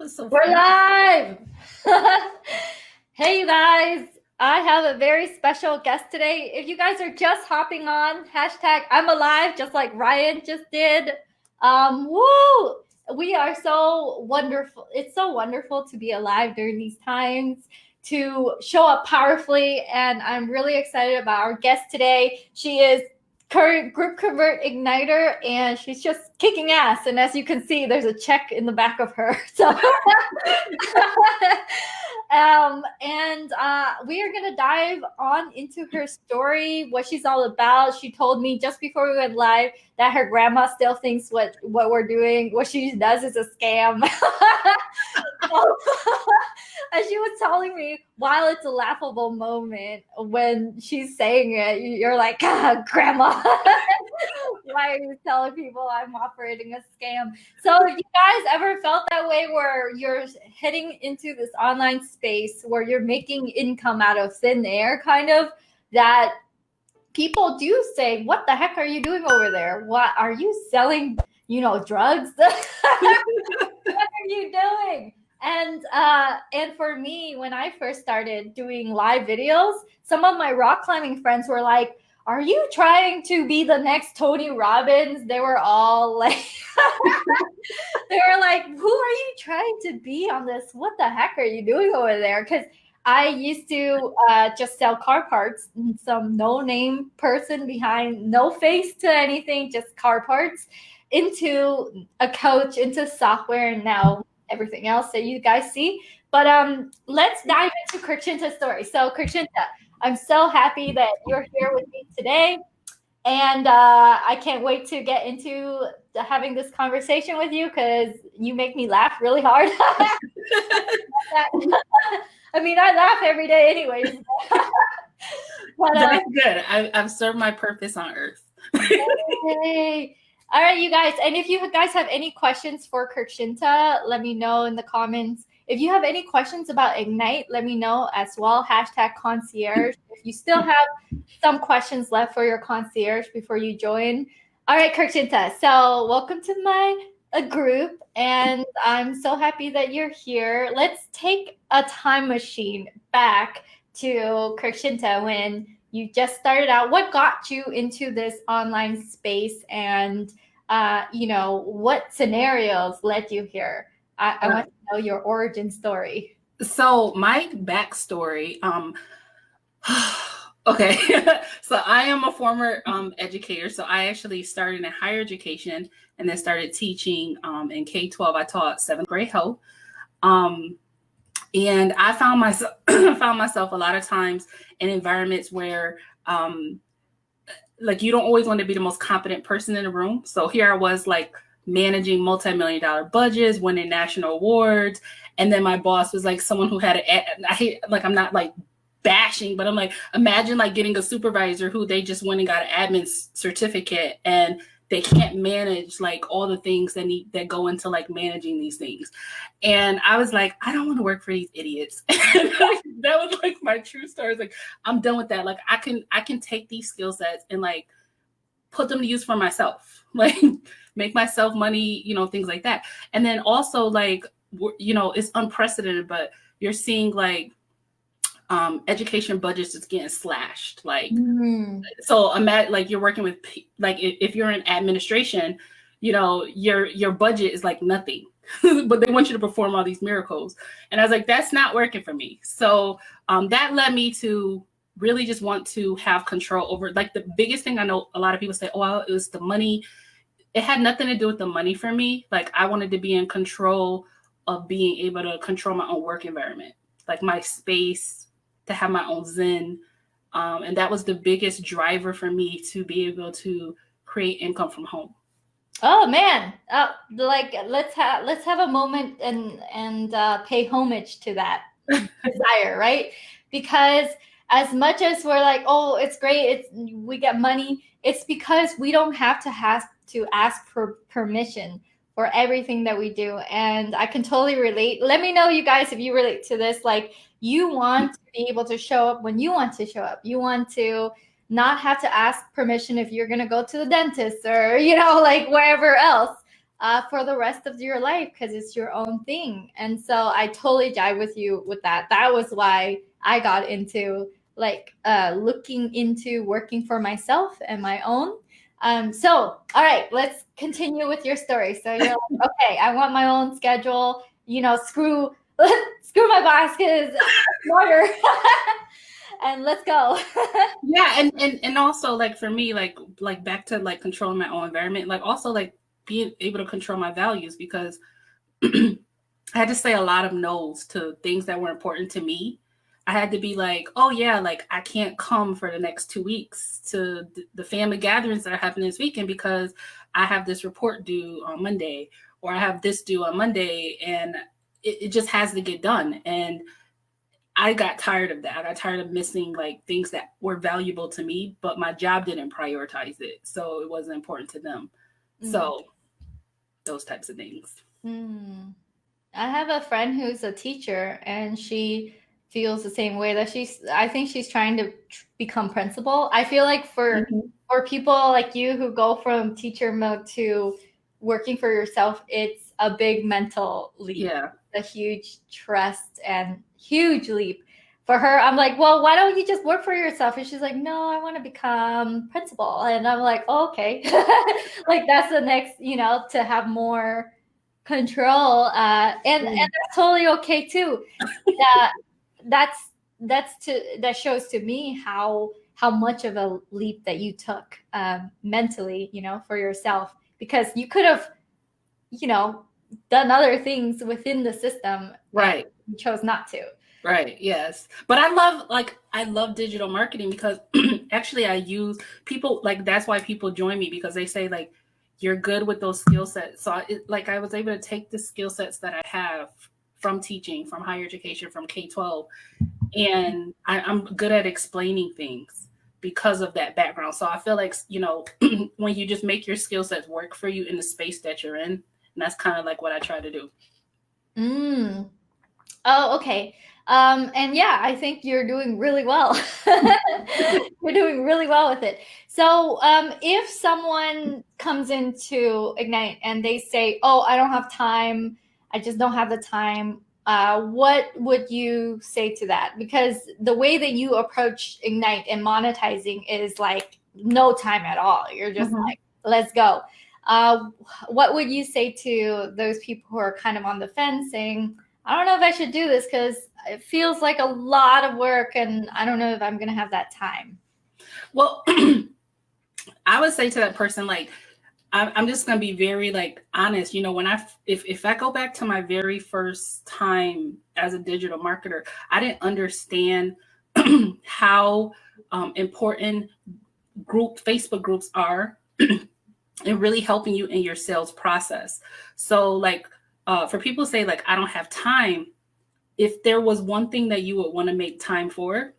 So We're funny. live! Hey, you guys. I have a very special guest today. If you guys are just hopping on, hashtag I'm alive, just like Ryan just did. Woo! We are so wonderful. It's so wonderful to be alive during these times, to show up powerfully. And I'm really excited about our guest today. She is current GroupConvert igniter, and she's just kicking ass. And as you can see, there's a check in the back of her. So we are gonna dive on into her story, what she's all about. She told me just before we went live that her grandma still thinks what we're doing, what she does is a scam. And she was telling me, while it's a laughable moment when she's saying it, you're like, ah, grandma, why are you telling people I'm operating a scam? So if you guys ever felt that way, where you're heading into this online space where you're making income out of thin air, kind of, that people do say, what the heck are you doing over there? What are you selling, drugs? What are you doing? And for me, when I first started doing live videos, some of my rock climbing friends were like, are you trying to be the next Tony Robbins? They were all like, they were like, who are you trying to be on this? What the heck are you doing over there? Because I used to just sell car parts, some no-name person behind, no face to anything, just car parts, into a coach, into software, and now everything else that you guys see. But let's dive into Kirkshinta's story. So Kirkshinta, I'm so happy that you're here with me today. And I can't wait to get into having this conversation with you, because you make me laugh really hard. I mean, I laugh every day anyways. But, that's good. I've served my purpose on earth. Okay. All right, you guys. And if you guys have any questions for Kirkshinta, let me know in the comments. If you have any questions about Ignite, let me know as well. Hashtag concierge. If you still have some questions left for your concierge before you join. All right, Kirkshinta. So welcome to my group, and I'm so happy that you're here. Let's take a time machine back to Kirkshinta when you just started out. What got you into this online space, and what scenarios led you here? I want to know your origin story. So my backstory, okay. So I am a former educator. So I actually started in higher education and then started teaching in K-12. I taught 7th grade health. And I found myself a lot of times in environments where like you don't always want to be the most competent person in the room. So here I was, like, managing multi-million-dollar budgets, winning national awards. And then my boss was like someone who had I'm not like bashing, but I'm like, imagine like getting a supervisor who they just went and got an admin certificate, and they can't manage like all the things that go into like managing these things. And I was like, I don't want to work for these idiots. That was like my true story. Like, I'm done with that. Like, I can take these skill sets and like put them to use for myself, like make myself money, things like that. And then also, like, it's unprecedented, but you're seeing like education budgets just getting slashed. Like, so imagine like you're working with, like, if you're in administration, your budget is like nothing, but they want you to perform all these miracles. And I was like, that's not working for me. So that led me to really just want to have control over, like, the biggest thing I know a lot of people say, oh, well, it was the money. It had nothing to do with the money for me. Like, I wanted to be in control of being able to control my own work environment, like my space, to have my own zen. And that was the biggest driver for me to be able to create income from home. Oh man, like let's have a moment and pay homage to that desire, right? Because as much as we're like, oh, it's great, we get money, it's because we don't have to ask for permission for everything that we do. And I can totally relate. Let me know, you guys, if you relate to this. Like, you want to be able to show up when you want to show up. You want to not have to ask permission if you're going to go to the dentist or, like, wherever else. for the rest of your life because it's your own thing. And so I totally jive with you with that. That was why I got into like looking into working for myself and my own. So, all right, let's continue with your story. So you're like, okay, I want my own schedule. You know, screw screw my boss because I'm smarter. And let's go. Yeah, and also like for me, like back to like controlling my own environment, like also like being able to control my values, because I had to say a lot of no's to things that were important to me. I had to be like, oh yeah, like I can't come for the next 2 weeks to the family gatherings that are happening this weekend because I have this report due on Monday, or I have this due on Monday, and it just has to get done. And I got tired of that. I got tired of missing like things that were valuable to me, but my job didn't prioritize it, so it wasn't important to them. So those types of things. Mm. I have a friend who's a teacher, and she feels the same way that I think she's trying to become principal. I feel like for people like you who go from teacher mode to working for yourself, it's a big mental leap. Yeah. A huge trust and huge leap. For her, I'm like, well, why don't you just work for yourself? And she's like, no, I want to become principal. And I'm like, oh, okay. Like that's the next, to have more control, and that's totally okay too. That shows to me how much of a leap that you took mentally, for yourself, because you could have, done other things within the system, right? You chose not to. Right. Yes. But I love digital marketing because actually I use people, like that's why people join me, because they say like you're good with those skill sets. So I was able to take the skill sets that I have from teaching, from higher education, from K-12, and I'm good at explaining things because of that background. So I feel like, when you just make your skill sets work for you in the space that you're in, and that's kind of like what I try to do. Oh, okay. And yeah, I think you're doing really well. You're doing really well with it. So if someone comes into Ignite and they say, oh, I don't have time, I just don't have the time, what would you say to that? Because the way that you approach Ignite and monetizing is like no time at all. You're just like, let's go. What would you say to those people who are kind of on the fence saying, I don't know if I should do this because it feels like a lot of work and I don't know if I'm going to have that time? Well, I would say to that person, like, I'm just going to be very like honest. If I go back to my very first time as a digital marketer, I didn't understand how important Facebook groups are in really helping you in your sales process. So like, for people to say like, I don't have time, if there was one thing that you would want to make time for,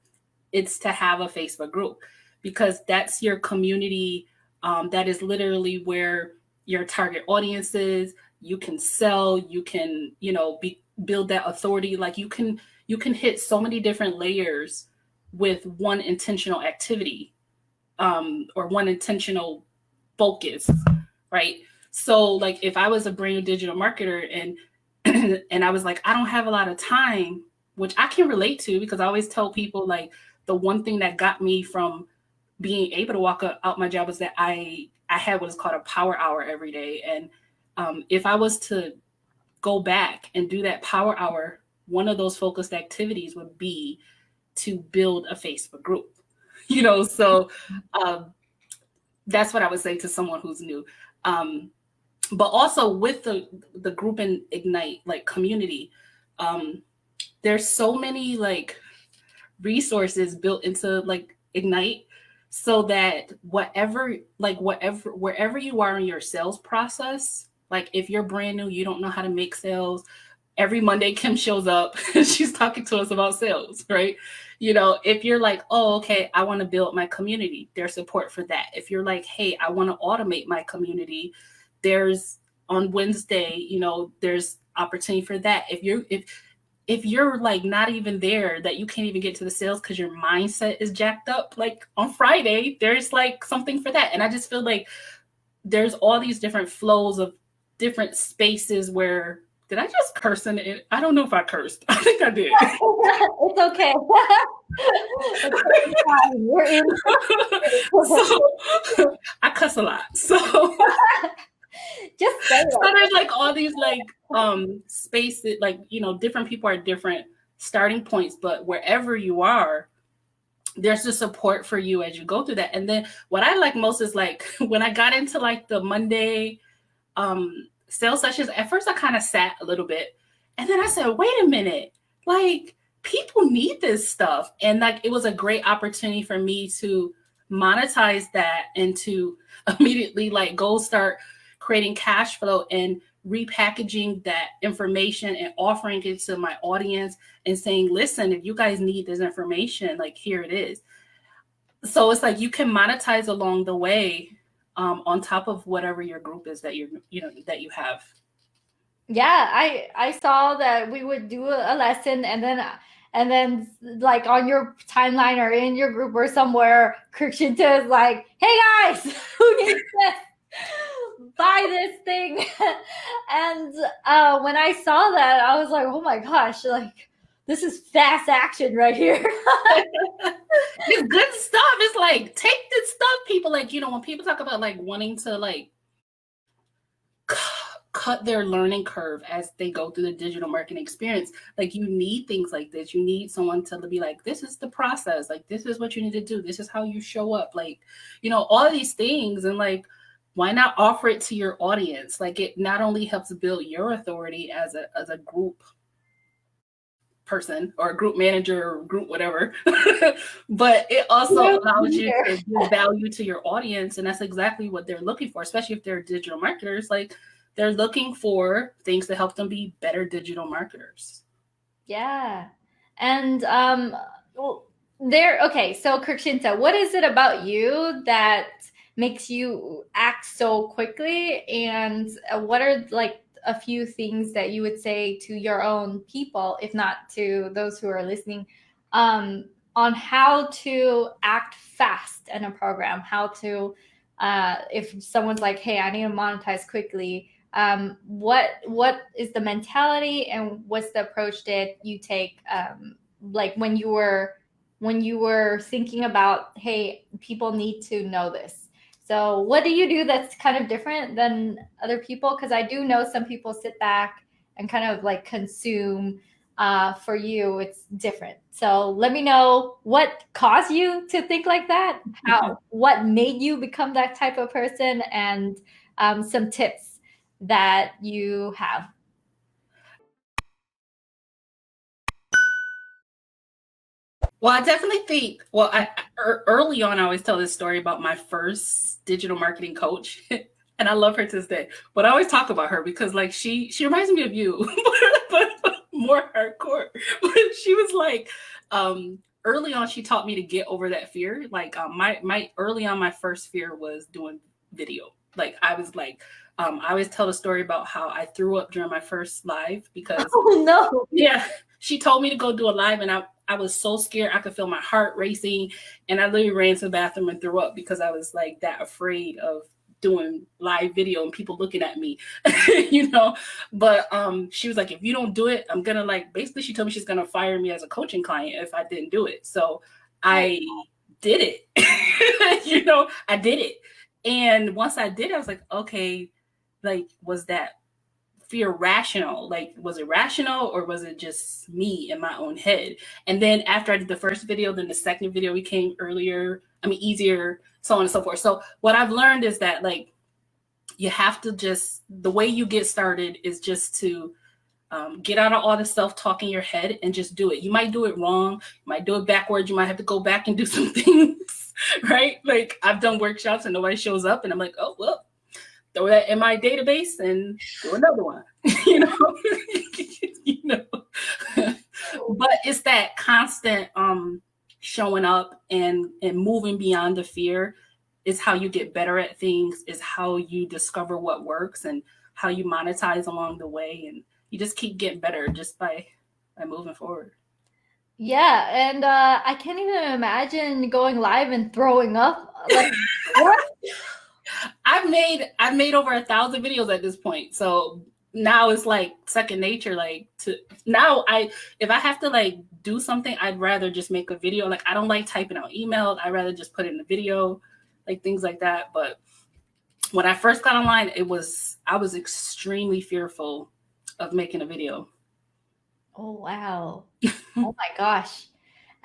it's to have a Facebook group, because that's your community. That is literally where your target audience is. You can sell, you can, build that authority. Like you can hit so many different layers with one intentional activity, or one intentional focus, right? So like if I was a brand new digital marketer and and I was like, I don't have a lot of time, which I can relate to, because I always tell people like the one thing that got me from being able to walk out my job was that I had what is called a power hour every day. And if I was to go back and do that power hour, one of those focused activities would be to build a Facebook group, so that's what I would say to someone who's new. But also with the group and Ignite like community, there's so many like resources built into like Ignite, so that wherever you are in your sales process, like if you're brand new, you don't know how to make sales, every Monday Kim shows up she's talking to us about sales, right? If you're like, oh, okay, I want to build my community, there's support for that. If you're like, hey, I want to automate my community, there's on Wednesday, there's opportunity for that. If you're like not even there, that you can't even get to the sales because your mindset is jacked up, like on Friday, there's like something for that. And I just feel like there's all these different flows of different spaces where, did I just curse in it? I don't know if I cursed. I think I did. It's okay. It's fine. We're in. So I cuss a lot. So just say it. So there's like all these like spaces, like, you know, different people are different starting points, but wherever you are, there's the support for you as you go through that. And then what I like most is like when I got into like the Monday sales sessions, at first I kind of sat a little bit, and then I said, wait a minute, like people need this stuff. And like it was a great opportunity for me to monetize that and to immediately like go start creating cash flow and repackaging that information and offering it to my audience and saying, listen, if you guys need this information, like here it is. So it's like you can monetize along the way, on top of whatever your group is that that you have. Yeah, I saw that we would do a lesson, and then like on your timeline or in your group or somewhere, Kirkshinta is like, hey guys, who needs this? Buy this thing. And when I saw that, I was like, oh my gosh, like this is fast action right here. It's good stuff. It's like, take this stuff, people. Like, you know, when people talk about like wanting to like cut their learning curve as they go through the digital marketing experience, like you need things like this. You need someone to be like, this is the process, like this is what you need to do, this is how you show up, like, you know, all of these things. And like, why not offer it to your audience? Like it not only helps build your authority as a group person or a group manager or group whatever, but it also allows you to give value to your audience. And that's exactly what they're looking for, especially if they're digital marketers. Like they're looking for things to help them be better digital marketers. Yeah. And okay, so Kirkshinta, what is it about you that makes you act so quickly? And what are like a few things that you would say to your own people, if not to those who are listening, on how to act fast in a program, how to, if someone's like, hey, I need to monetize quickly, what is the mentality and what's the approach that you take, like when you were thinking about, hey, people need to know this? So what do you do that's kind of different than other people? Because I do know some people sit back and kind of like consume. For you, it's different. So let me know what caused you to think like that, what made you become that type of person, and some tips that you have. Well, I definitely think, early on, I always tell this story about my first digital marketing coach. And I love her to this day, but I always talk about her because like she reminds me of you, but more hardcore. But she was like, early on, she taught me to get over that fear. Like my early on, my first fear was doing video. Like I was like, I always tell the story about how I threw up during my first live because yeah, she told me to go do a live, and I was so scared. I could feel my heart racing, and I literally ran to the bathroom and threw up because I was like that afraid of doing live video and people looking at me, you know. But she was like, if you don't do it, I'm gonna like, basically she told me she's gonna fire me as a coaching client if I didn't do it. So I did it. You know, I did it. And once I did, I was like, okay, like, was that fear rational? Like, was it rational, or was it just me in my own head? And then after I did the first video, then the second video became easier, so on and so forth. So what I've learned is that like you have to just, the way you get started is just to get out of all the self-talk in your head and just do it. You might do it wrong, you might do it backwards, you might have to go back and do some things, right? Like I've done workshops and nobody shows up, and I'm like, oh well, throw that in my database and do another one. you know. You know. But it's that constant showing up and moving beyond the fear is how you get better at things, is how you discover what works and how you monetize along the way. And you just keep getting better just by moving forward. Yeah, and I can't even imagine going live and throwing up. Like, what? I I've made over 1,000 videos at this point. So now it's like second nature. Like if I have to like do something, I'd rather just make a video. Like I don't like typing out emails. I'd rather just put it in the video, like things like that. But when I first got online, I was extremely fearful of making a video. Oh wow. Oh my gosh.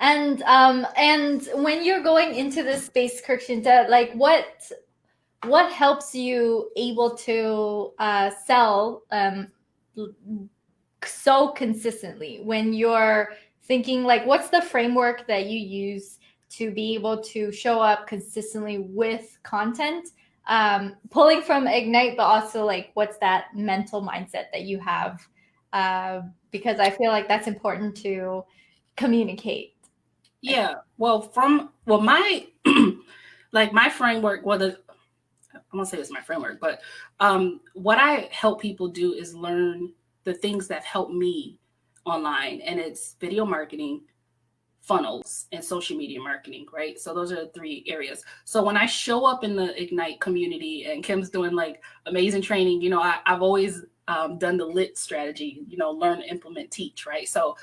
And when you're going into this space, Kirkshinta, like what helps you able to sell so consistently when you're thinking, like, what's the framework that you use to be able to show up consistently with content, pulling from Ignite, but also like what's that mental mindset that you have, because I feel like that's important to communicate. Yeah, well, my like my framework, I won't say it's my framework, but what I help people do is learn the things that help me online, and it's video marketing, funnels, and social media marketing, right? So those are the 3 areas. So when I show up in the Ignite community and Kim's doing like amazing training, you know, I've always done the LIT strategy, you know, learn, implement, teach, right? So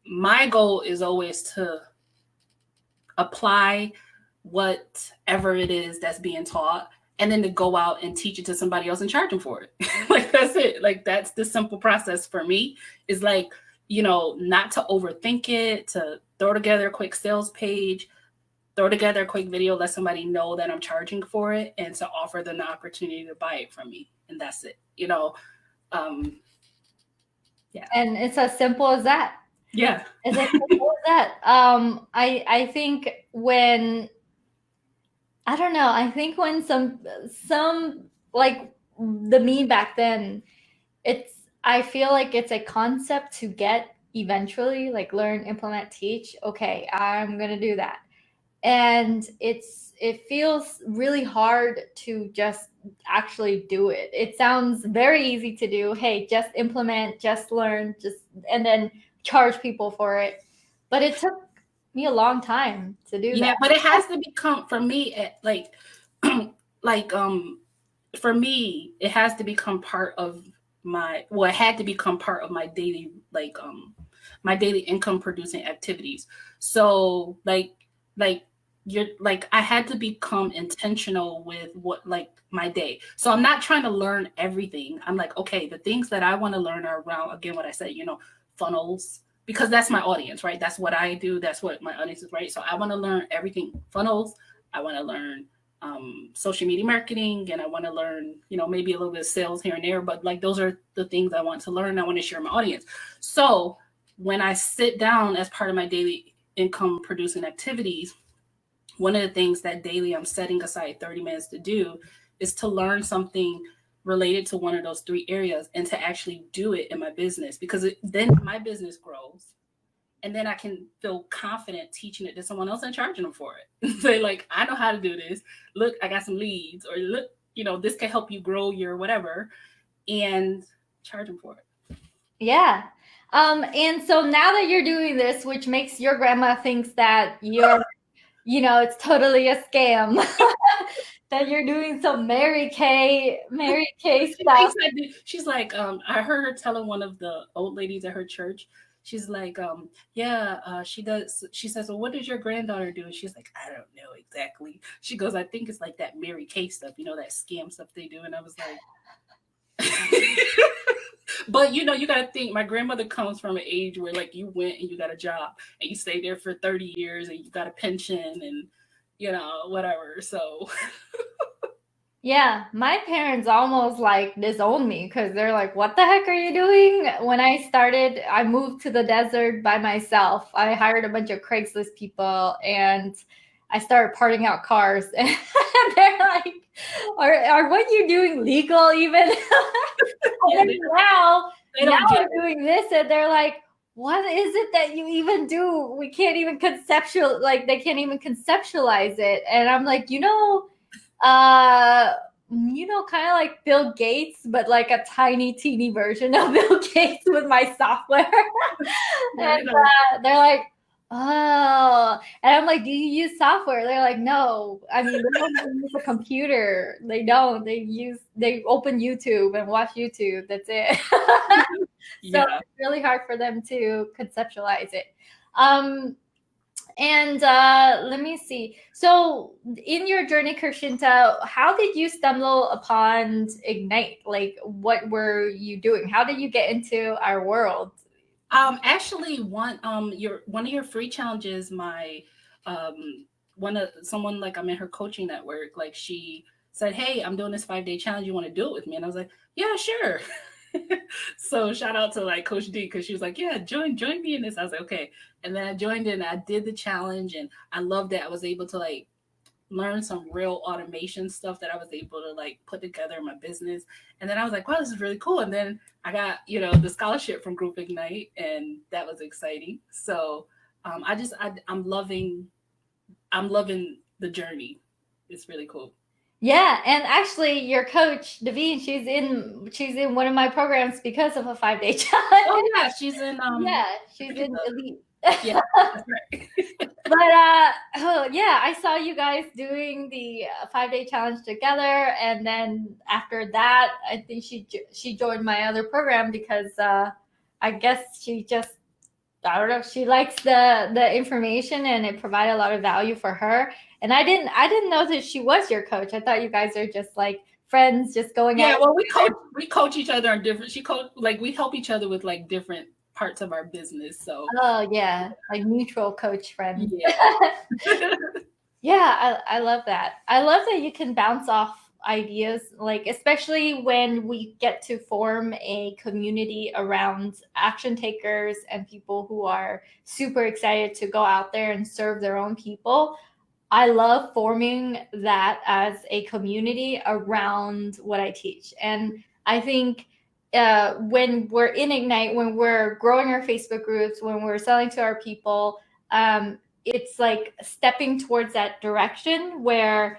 my goal is always to apply whatever it is that's being taught, and then to go out and teach it to somebody else and charge them for it. Like that's it. Like that's the simple process for me, is like, you know, not to overthink it, to throw together a quick sales page, throw together a quick video, let somebody know that I'm charging for it, and to offer them the opportunity to buy it from me. And that's it, you know. Yeah. And it's as simple as that. Yeah. It's as simple as that. I think when, I don't know, I think when some like the me back then, I feel like it's a concept to get eventually, like learn, implement, teach. Okay, I'm going to do that. And it feels really hard to just actually do it. It sounds very easy to do. Hey, just implement, just learn, and then charge people for it. But it took me a long time to do that. Yeah, but it has to become, for me, for me, it has to become part of it had to become part of my daily, my daily income producing activities. So I had to become intentional with what, like, my day. So I'm not trying to learn everything. I'm like, okay, the things that I want to learn are around, again, what I said, you know, funnels, because that's my audience, right? That's what I do. That's what my audience is, right? So I want to learn everything funnels. I want to learn social media marketing, and I want to learn, you know, maybe a little bit of sales here and there, but like those are the things I want to learn. I want to share my audience. So when I sit down as part of my daily income producing activities, one of the things that daily I'm setting aside 30 minutes to do is to learn something related to one of those 3 areas, and to actually do it in my business, because then my business grows, and then I can feel confident teaching it to someone else and charging them for it. Say, like, I know how to do this. Look, I got some leads, or look, you know, this can help you grow your whatever, and charge them for it. Yeah. And so now that you're doing this, which makes your grandma thinks that you're, you know, it's totally a scam, that you're doing some Mary Kay stuff. She's like, I heard her telling one of the old ladies at her church, she's like, she does. She says, well, what does your granddaughter do? And she's like, I don't know exactly. She goes, I think it's like that Mary Kay stuff, you know, that scam stuff they do. And I was like, but you know, you got to think, my grandmother comes from an age where, like, you went and you got a job and you stayed there for 30 years and you got a pension and, you know, whatever. So yeah, my parents almost like disowned me, because they're like, what the heck are you doing? When I moved to the desert by myself. I hired a bunch of Craigslist people and I started parting out cars. And they're like, are what you're doing legal even? And now I'm doing this, and they're like, what is it that you even do? We can't even they can't even conceptualize it. And I'm like, kind of like Bill Gates, but like a tiny, teeny version of Bill Gates with my software. And they're like, Oh, and I'm like, do you use software? They're like, no. I mean, they don't even use a computer. They don't. They open YouTube and watch YouTube. That's it. So Yeah. it's really hard for them to conceptualize it. Um, and let me see. So in your journey, Kirshinta, how did you stumble upon Ignite? Like, what were you doing? How did you get into our world? Actually, one of your free challenges, my one of someone like I'm in her coaching network, like she said, "Hey, I'm doing this 5 day challenge. You want to do it with me?" And I was like, "Yeah, sure." So shout out to like Coach D because she was like, "Yeah, join me in this." I was like, "Okay," and then I joined in. And I did the challenge, and I loved it. I was able to like learn some real automation stuff that I was able to like put together in my business. And then I was like, wow, this is really cool. And then I got, the scholarship from Group Ignite, and that was exciting. So I'm loving the journey. It's really cool. Yeah, and actually, your coach, Davine, she's in one of my programs because of a 5 day Oh challenge. yeah, she's in Yeah, I she's think it's in Elite. yeah, that's right. But oh yeah, I saw you guys doing the 5 day challenge together, and then after that, I think she joined my other program because I guess she just, I don't know, she likes the information and it provided a lot of value for her. And I didn't know that she was your coach. I thought you guys are just like friends, just going at Yeah, it well, together. we coach each other on different. She coach like we help each other with like different parts of our business. So Oh yeah, like mutual coach friends. yeah, Yeah, I love that. I love that you can bounce off ideas, like especially when we get to form a community around action takers and people who are super excited to go out there and serve their own people. I love forming that as a community around what I teach. And I think when we're in Ignite, when we're growing our Facebook groups, when we're selling to our people, it's like stepping towards that direction where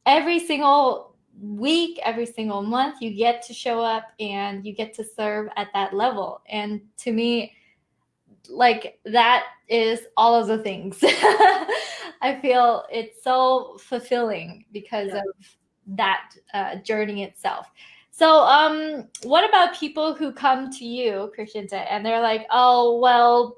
every single week, every single month, you get to show up and you get to serve at that level. And to me, like that is all of the things. I feel it's so fulfilling because yeah. of that journey itself. So, what about people who come to you, Christiansen, and they're like, "Oh, well,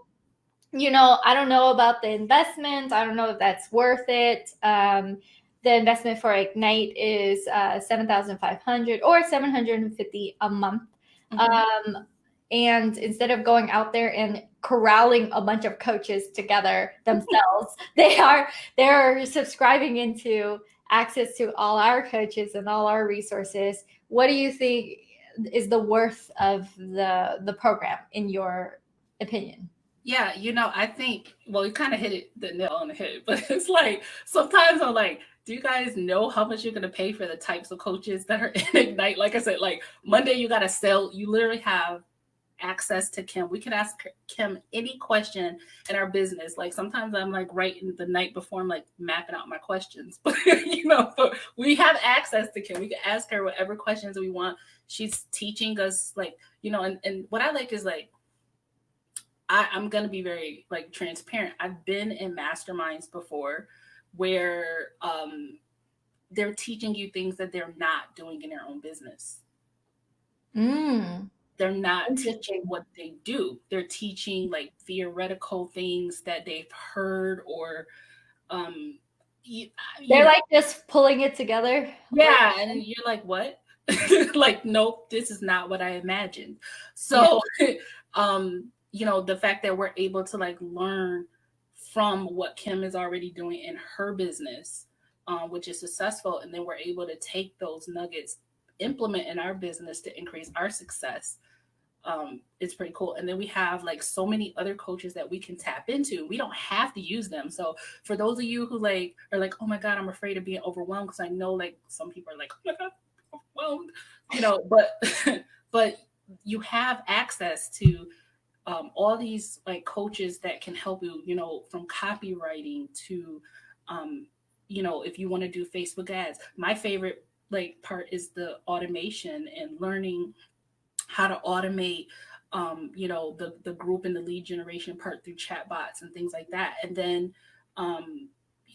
I don't know about the investment. I don't know if that's worth it. The investment for Ignite is 7,500 or 750 a month. Mhm. And instead of going out there and corralling a bunch of coaches together themselves, they're subscribing into access to all our coaches and all our resources. What do you think is the worth of the program in your opinion? Yeah, I think, well, you kind of hit the nail on the head, but it's like sometimes I'm like, do you guys know how much you're going to pay for the types of coaches that are in Ignite? Like I said, like Monday, you got to sell, you literally have access to Kim. We can ask Kim any question in our business. Like sometimes I'm like writing the night before, I'm like mapping out my questions, but but we have access to Kim. We can ask her whatever questions we want. She's teaching us like, and what I like is like, I'm gonna be very like transparent. I've been in masterminds before where they're teaching you things that they're not doing in their own business. Mm, They're not teaching interesting. what they do. They're teaching like theoretical things that they've heard or um you, you They're know like just pulling it together. Like, yeah, and you're like, what? Like, nope, this is not what I imagined. yeah. So the fact that we're able to like learn from what Kim is already doing in her business, which is successful, and then we're able to take those nuggets, implement in our business to increase our success. It's pretty cool. And then we have like so many other coaches that we can tap into. We don't have to use them. So for those of you who like are like, oh my God, I'm afraid of being overwhelmed, because I know like some people are like, oh my God, overwhelmed, but but you have access to all these like coaches that can help you, from copywriting to if you want to do Facebook ads. My favorite like part is the automation and learning how to automate the group and the lead generation part through chatbots and things like that. And then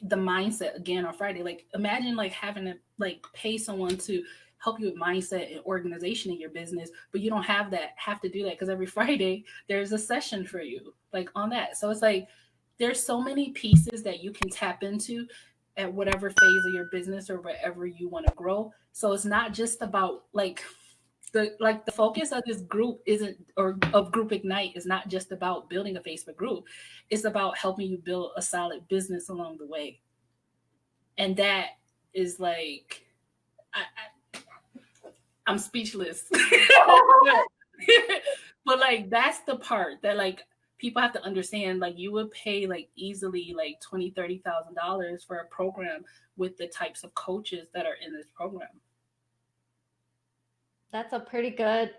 the mindset again on Friday. Like imagine like having to like pay someone to help you with mindset and organization in your business, but you don't have to do that because every Friday there's a session for you like on that. So it's like there's so many pieces that you can tap into at whatever phase of your business or wherever you want to grow. So it's not just about the focus of this group isn't or of Group Ignite is not just about building a Facebook group. It's about helping you build a solid business along the way. And that is like I'm speechless. But like that's the part that like people have to understand. Like you would pay like easily like $20,000-$30,000 for a program with the types of coaches that are in this program. That's a pretty good,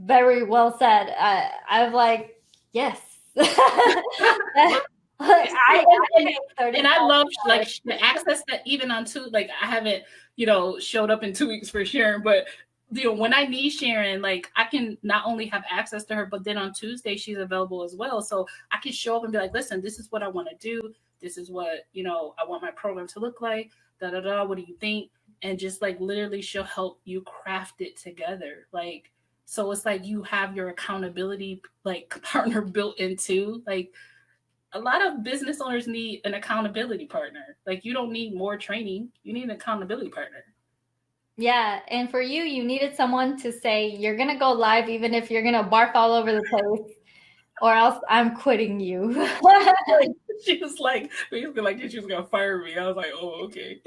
very well said. I'm like, yes. And I love like the access that even on two, like I haven't, showed up in 2 weeks for Sharon, but when I need Sharon, like I can not only have access to her, but then on Tuesday she's available as well. So I can show up and be like, listen, this is what I want to do. This is what, I want my program to look like. Da da da. What do you think? And just like literally she'll help you craft it together. Like, so it's like you have your accountability like partner built into like a lot of business owners need an accountability partner. Like you don't need more training. You need an accountability partner. Yeah. And for you, you needed someone to say, you're going to go live, even if you're going to bark all over the place, or else I'm quitting you. She was like, she was going to fire me. I was like, oh, okay.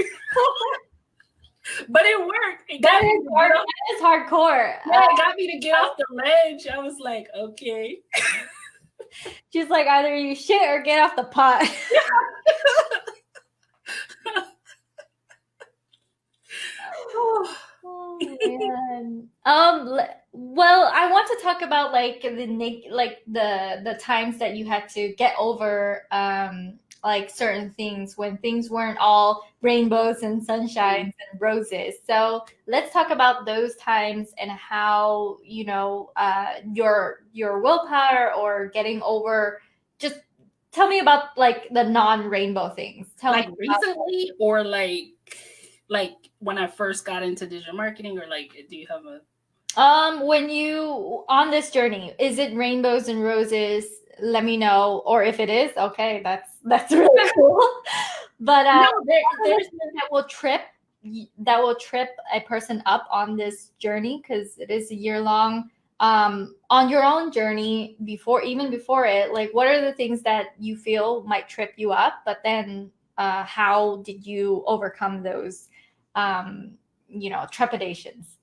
But it worked. That is hardcore. Yeah, it got me to get off the ledge. I was like, okay. She's like, either you shit or get off the pot. Oh man. Well, I want to talk about like the times that you had to get over like certain things when things weren't all rainbows and sunshines and roses. So let's talk about those times and how your willpower or getting over. Just tell me about like the non-rainbow things. Tell like me recently or like when I first got into digital marketing, or like do you have a when you on this journey, is it rainbows and roses? Let me know. Or if it is, okay, that's really cool. But no, there's that will trip a person up on this journey, because it is a year long. On your own journey, before it, like what are the things that you feel might trip you up, but then how did you overcome those trepidations?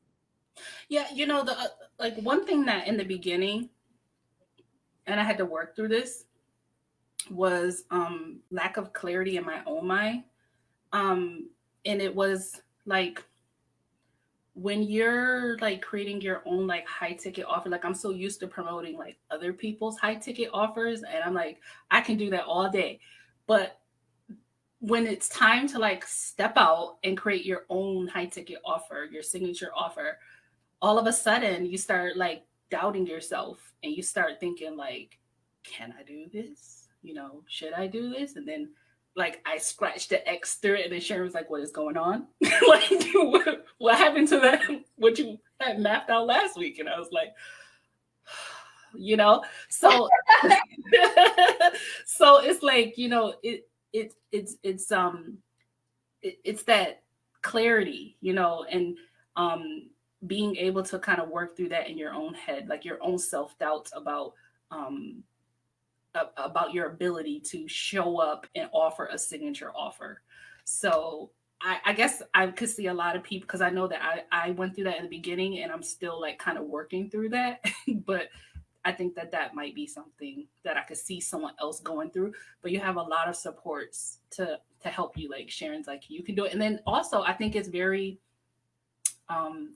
Yeah, the like one thing that in the beginning, and I had to work through this, was lack of clarity in my own mind. And it was like when you're like creating your own like high ticket offer, like I'm so used to promoting like other people's high ticket offers, and I'm like, I can do that all day. But when it's time to like step out and create your own high ticket offer, your signature offer, all of a sudden you start like doubting yourself and you start thinking like, can I do this? Should I do this? And then like I scratched the X through it, and then Sharon was like, what is going on? Like what happened to that? What you had mapped out last week? And I was like, so so it's like, it's that clarity, and being able to kind of work through that in your own head, like your own self-doubts about your ability to show up and offer a signature offer. So I guess I could see a lot of people, because I know that I went through that in the beginning, and I'm still like kind of working through that. But I think that might be something that I could see someone else going through. But you have a lot of supports to help you. Like Sharon's like, you can do it. And then also I think it's very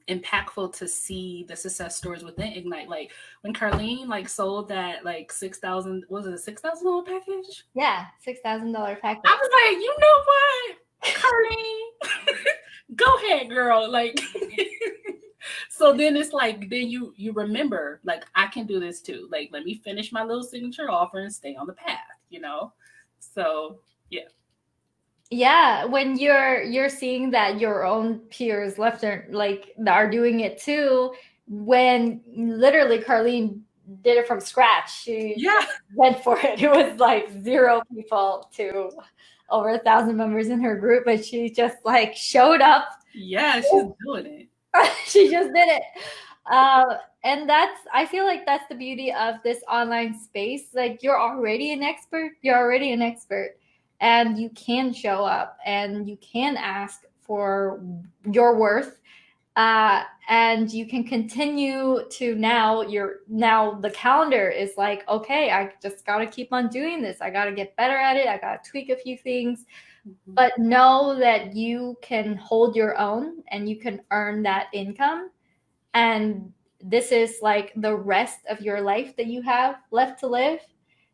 impactful to see the success stories within Ignite. Like when Carlene like sold that like $6,000, was it a $6,000 package? Yeah, $6,000 package. I was like, you know what, Carlene, go ahead, girl. Like, So then it's like, then you remember, like, I can do this too. Like, let me finish my little signature offer and stay on the path, you know? So yeah. Yeah, when you're seeing that your own peers left like are doing it too, when literally Carlene did it from scratch. She Yeah. went for it. It was like 0 people to over 1,000 members in her group, but she just like showed up. Yeah, she's doing it. She just did it. And I feel like that's the beauty of this online space. Like you're already an expert. You're already an expert. And you can show up and you can ask for your worth. And you can continue to now the calendar is like, okay, I just got to keep on doing this. I got to get better at it. I got to tweak a few things. But know that you can hold your own and you can earn that income. And this is like the rest of your life that you have left to live.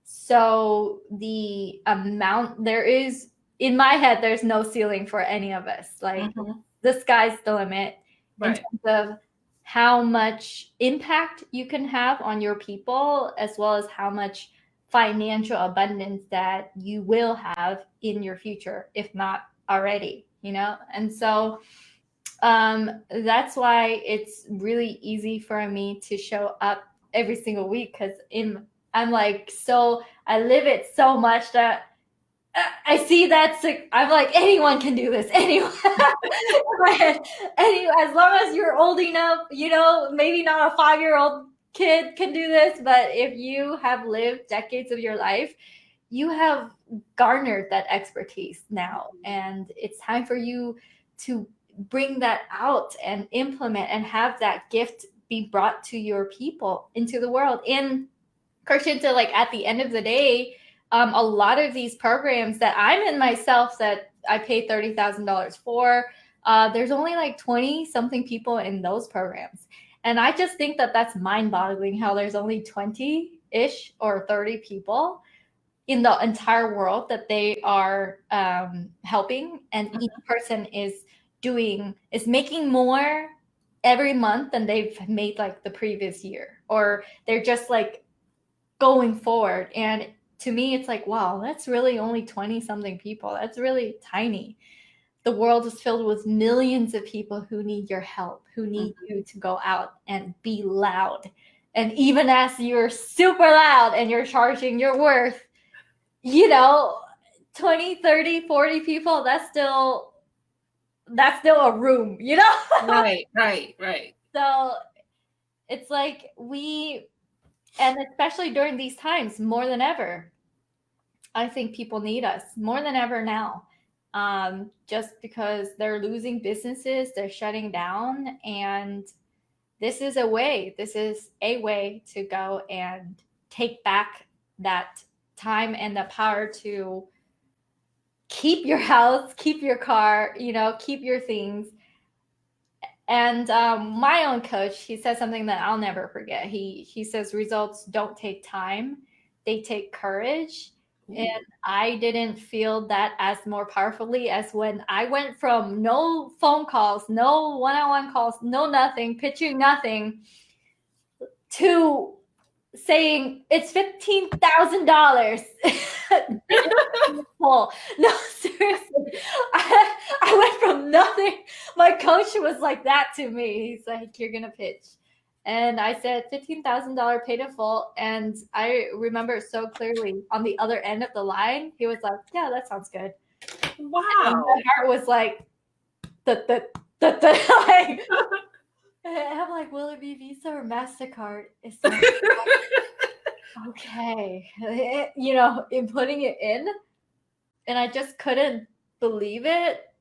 So the amount there is, in my head, there's no ceiling for any of us. Like the sky's the limit in terms of how much impact you can have on your people, as well as how much financial abundance that you will have in your future, if not already, you know? And so that's why it's really easy for me to show up every single week, because I'm like, so I live it so much that I see that I'm like, anyone can do this. Anyone, as long as you're old enough, you know, maybe not a 5-year-old kid can do this, but if you have lived decades of your life, you have garnered that expertise now, and it's time for you to bring that out and implement and have that gift be brought to your people into the world. And Kirkshinta, like at the end of the day, a lot of these programs that I'm in myself that I paid $30,000 for, there's only like 20 something people in those programs. And I just think that that's mind boggling how there's only 20-ish or 30 people in the entire world that they are helping. And each person is making more every month than they've made like the previous year, or they're just like going forward. And to me, it's like, wow, that's really only 20 something people. That's really tiny. The world is filled with millions of people who need your help, who need you to go out and be loud. And even as you're super loud and you're charging your worth, you know, 20, 30, 40 people, that's still a room, you know? Right. So it's like and especially during these times, more than ever, I think people need us more than ever now. Just because they're losing businesses, they're shutting down, and this is a way to go and take back that time and the power to keep your house, keep your car, you know, keep your things. And my own coach, he says something that I'll never forget. He says results don't take time, they take courage. And I didn't feel that as more powerfully as when I went from no phone calls, no one-on-one calls, no nothing, pitching nothing, to saying it's $15,000. No, seriously. I went from nothing. My coach was like that to me. He's like, you're going to pitch. And I said $15,000 paid in full. And I remember so clearly on the other end of the line, he was like, yeah, that sounds good. Wow. And my heart was like, like, and I'm like, will it be Visa or MasterCard? It's like, okay. You know, in putting it in, and I just couldn't believe it.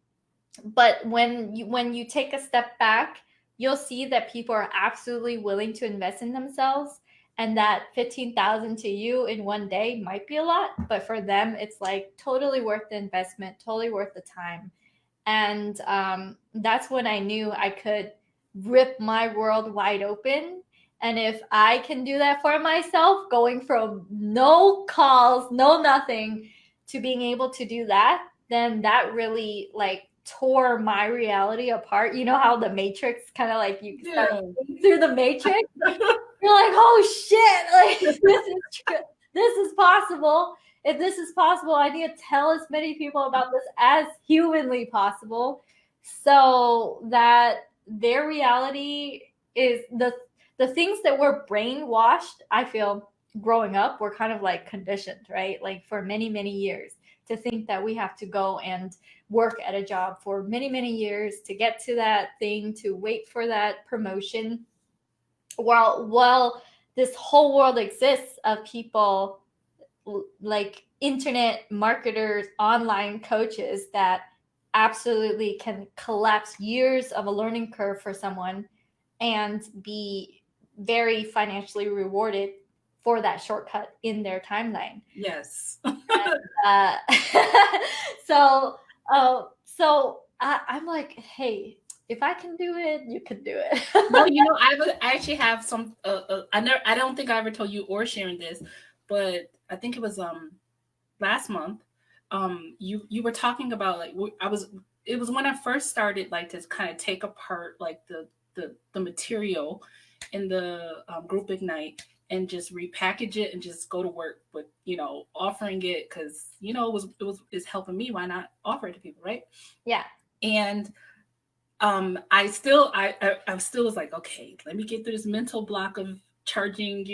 But when you take a step back, you'll see that people are absolutely willing to invest in themselves, and that 15,000 to you in one day might be a lot, but for them, it's like totally worth the investment, totally worth the time. And that's when I knew I could rip my world wide open. And if I can do that for myself, going from no calls, no nothing, to being able to do that, then that really like tore my reality apart. You know how the Matrix kind of like you start Yeah. through the Matrix? You're like, oh shit, like this is true. This is possible. If this is possible, I need to tell as many people about this as humanly possible, so that their reality is the things that were brainwashed. I feel growing up, we're kind of like conditioned, right? Like for many, many years to think that we have to go and work at a job for many, many years to get to that thing, to wait for that promotion. While this whole world exists of people like internet marketers, online coaches that absolutely can collapse years of a learning curve for someone and be very financially rewarded for that shortcut in their timeline. Yes. Uh, so, I'm like, hey, if I can do it, you can do it. No, I actually have some. I don't think I ever told you or Sharon this, but I think it was last month. You were talking about like I was. It was when I first started like to kind of take apart like the material in the group Ignite and just repackage it and just go to work with offering it because it's helping me. Why not offer it to people, right? Yeah. And I still was like, okay, let me get through this mental block of charging,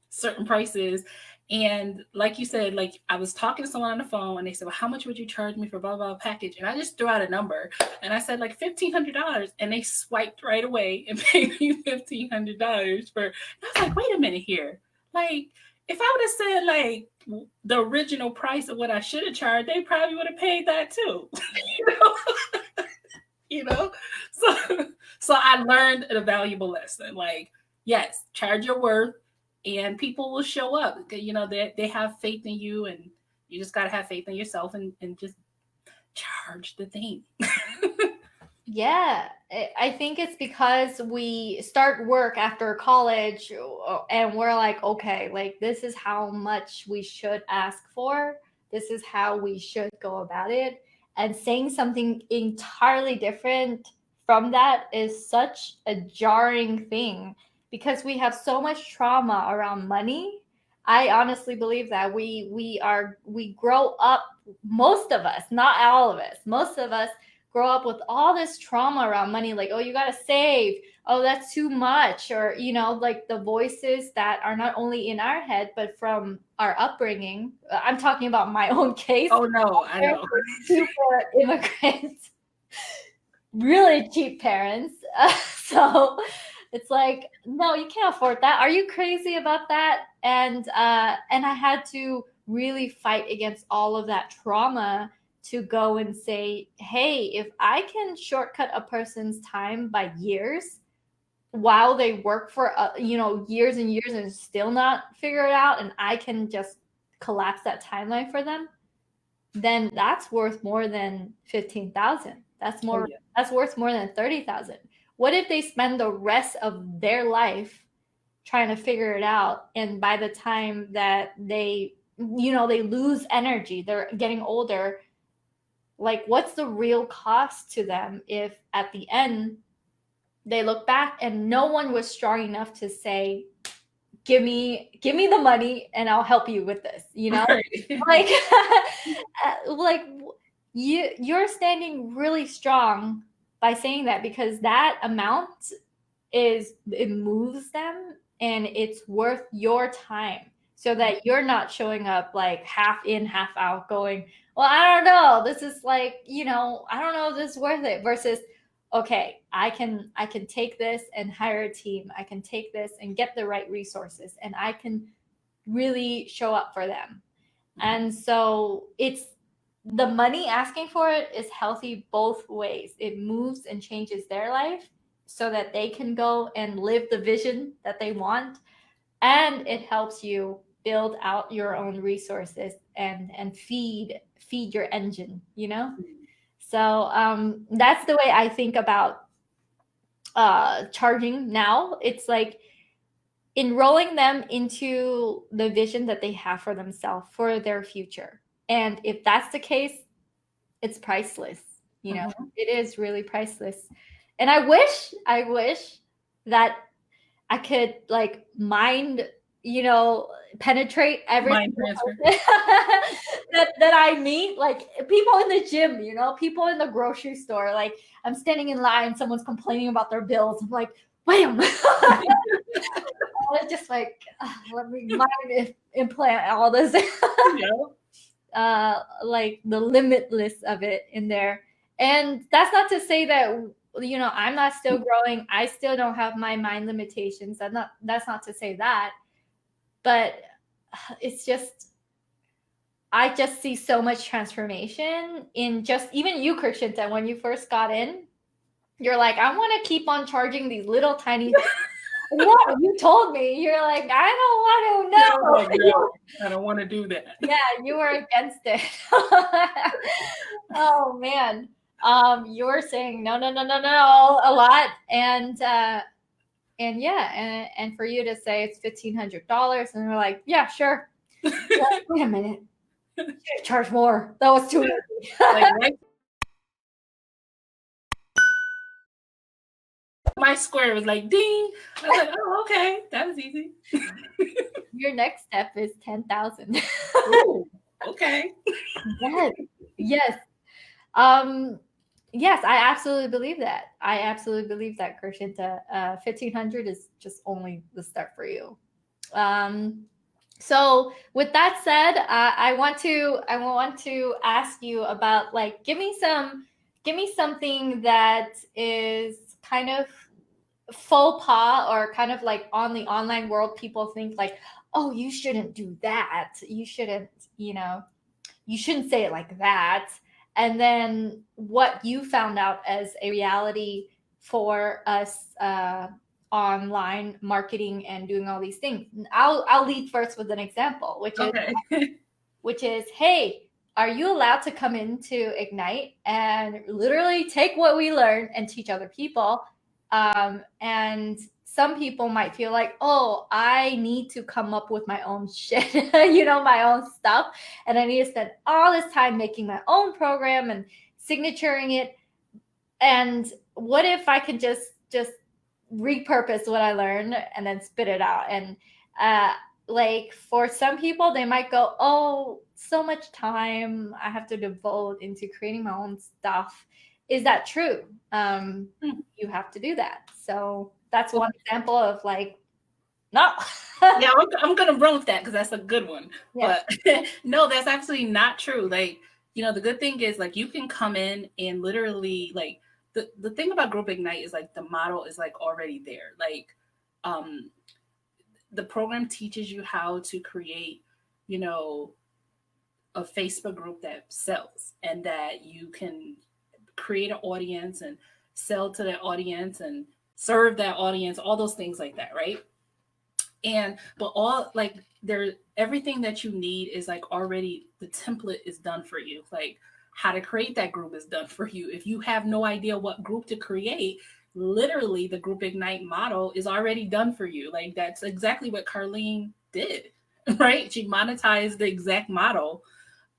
certain prices. And like you said, like I was talking to someone on the phone and they said, well, how much would you charge me for blah, blah, blah package? And I just threw out a number and I said like $1,500 and they swiped right away and paid me $1,500 for, and I was like, wait a minute here. Like, if I would have said like the original price of what I should have charged, they probably would have paid that too. you know? So I learned a valuable lesson. Like, yes, charge your worth and people will show up. They have faith in you and you just gotta have faith in yourself and just charge the thing. Yeah, I think it's because we start work after college and we're like, okay, like this is how much we should ask for. This is how we should go about it. And saying something entirely different from that is such a jarring thing because we have so much trauma around money. I honestly believe that we grow up, most of us, not all of us, most of us grow up with all this trauma around money, like, oh, you got to save, oh, that's too much, or like the voices that are not only in our head but from our upbringing. I'm talking about my own case. Oh no, I know. Super immigrants, really cheap parents. So it's like, no, you can't afford that. Are you crazy about that? And I had to really fight against all of that trauma to go and say, hey, if I can shortcut a person's time by years while they work for years and years and still not figure it out, and I can just collapse that timeline for them, then that's worth more than 15,000. That's more. Oh, yeah. That's worth more than 30,000. What if they spend the rest of their life trying to figure it out, and by the time that they lose energy, they're getting older, like what's the real cost to them if at the end they look back and no one was strong enough to say, give me the money and I'll help you with this, Right. like you're standing really strong by saying that, because that amount it moves them and it's worth your time, so that you're not showing up like half in half out going, well, I don't know, this is like, I don't know if this is worth it, versus, okay, I can take this and hire a team, I can take this and get the right resources, and I can really show up for them. And so it's the money asking for it is healthy both ways. It moves and changes their life so that they can go and live the vision that they want, and it helps you build out your own resources and feed your engine. So that's the way I think about charging now. It's like enrolling them into the vision that they have for themselves, for their future. And if that's the case, it's priceless. You know, it is really priceless. And I wish that I could like mind, penetrate every Mind transfer. that I meet, like people in the gym, people in the grocery store. Like I'm standing in line, someone's complaining about their bills. I'm like, wham! It's just like, let me implant all this. Like the limitless of it in there. And that's not to say that I'm not still growing. I still don't have my mind limitations. That's not to say that. But it's just, I just see so much transformation in just even you, Kirkshinta, when you first got in. You're like, I want to keep on charging these little tiny things. Yeah, you told me. You're like, I don't want to. No, I don't want to do that. Yeah, you were against it. Oh man. You were saying no a lot, and yeah, and for you to say it's $1,500, and we're like, yeah, sure. Well, wait a minute, you should charge more. That was too easy. Like, my square was like ding. I was like, oh, okay, that was easy. Your next step is 10,000. Okay. Yes. Yes, I absolutely believe that. Kirkshinta. 1,500 is just only the start for you. So with that said, I want to ask you about, like, give me something that is kind of faux pas, or kind of like on the online world, people think like, oh, you shouldn't do that. You shouldn't say it like that. And then what you found out as a reality for us online marketing and doing all these things. I'll lead first with an example, which is, hey, are you allowed to come into Ignite and literally take what we learn and teach other people? And some people might feel like, oh, I need to come up with my own shit, my own stuff. And I need to spend all this time making my own program and signaturing it. And what if I can just repurpose what I learned and then spit it out? And like for some people, they might go, oh, so much time I have to devote into creating my own stuff. Is that true? You have to do that. So that's one example of like, no. Yeah, I'm gonna run with that because that's a good one. Yeah. But no, that's absolutely not true. Like, the good thing is, like, you can come in and literally, like, the thing about Group Ignite is, like, the model is like already there. Like, the program teaches you how to create, a Facebook group that sells, and that you can create an audience and sell to that audience and serve that audience, all those things like that, right? But all, like, everything that you need is like already, the template is done for you. Like, how to create that group is done for you. If you have no idea what group to create, literally the Group Ignite model is already done for you. Like, that's exactly what Carlene did, right? She monetized the exact model,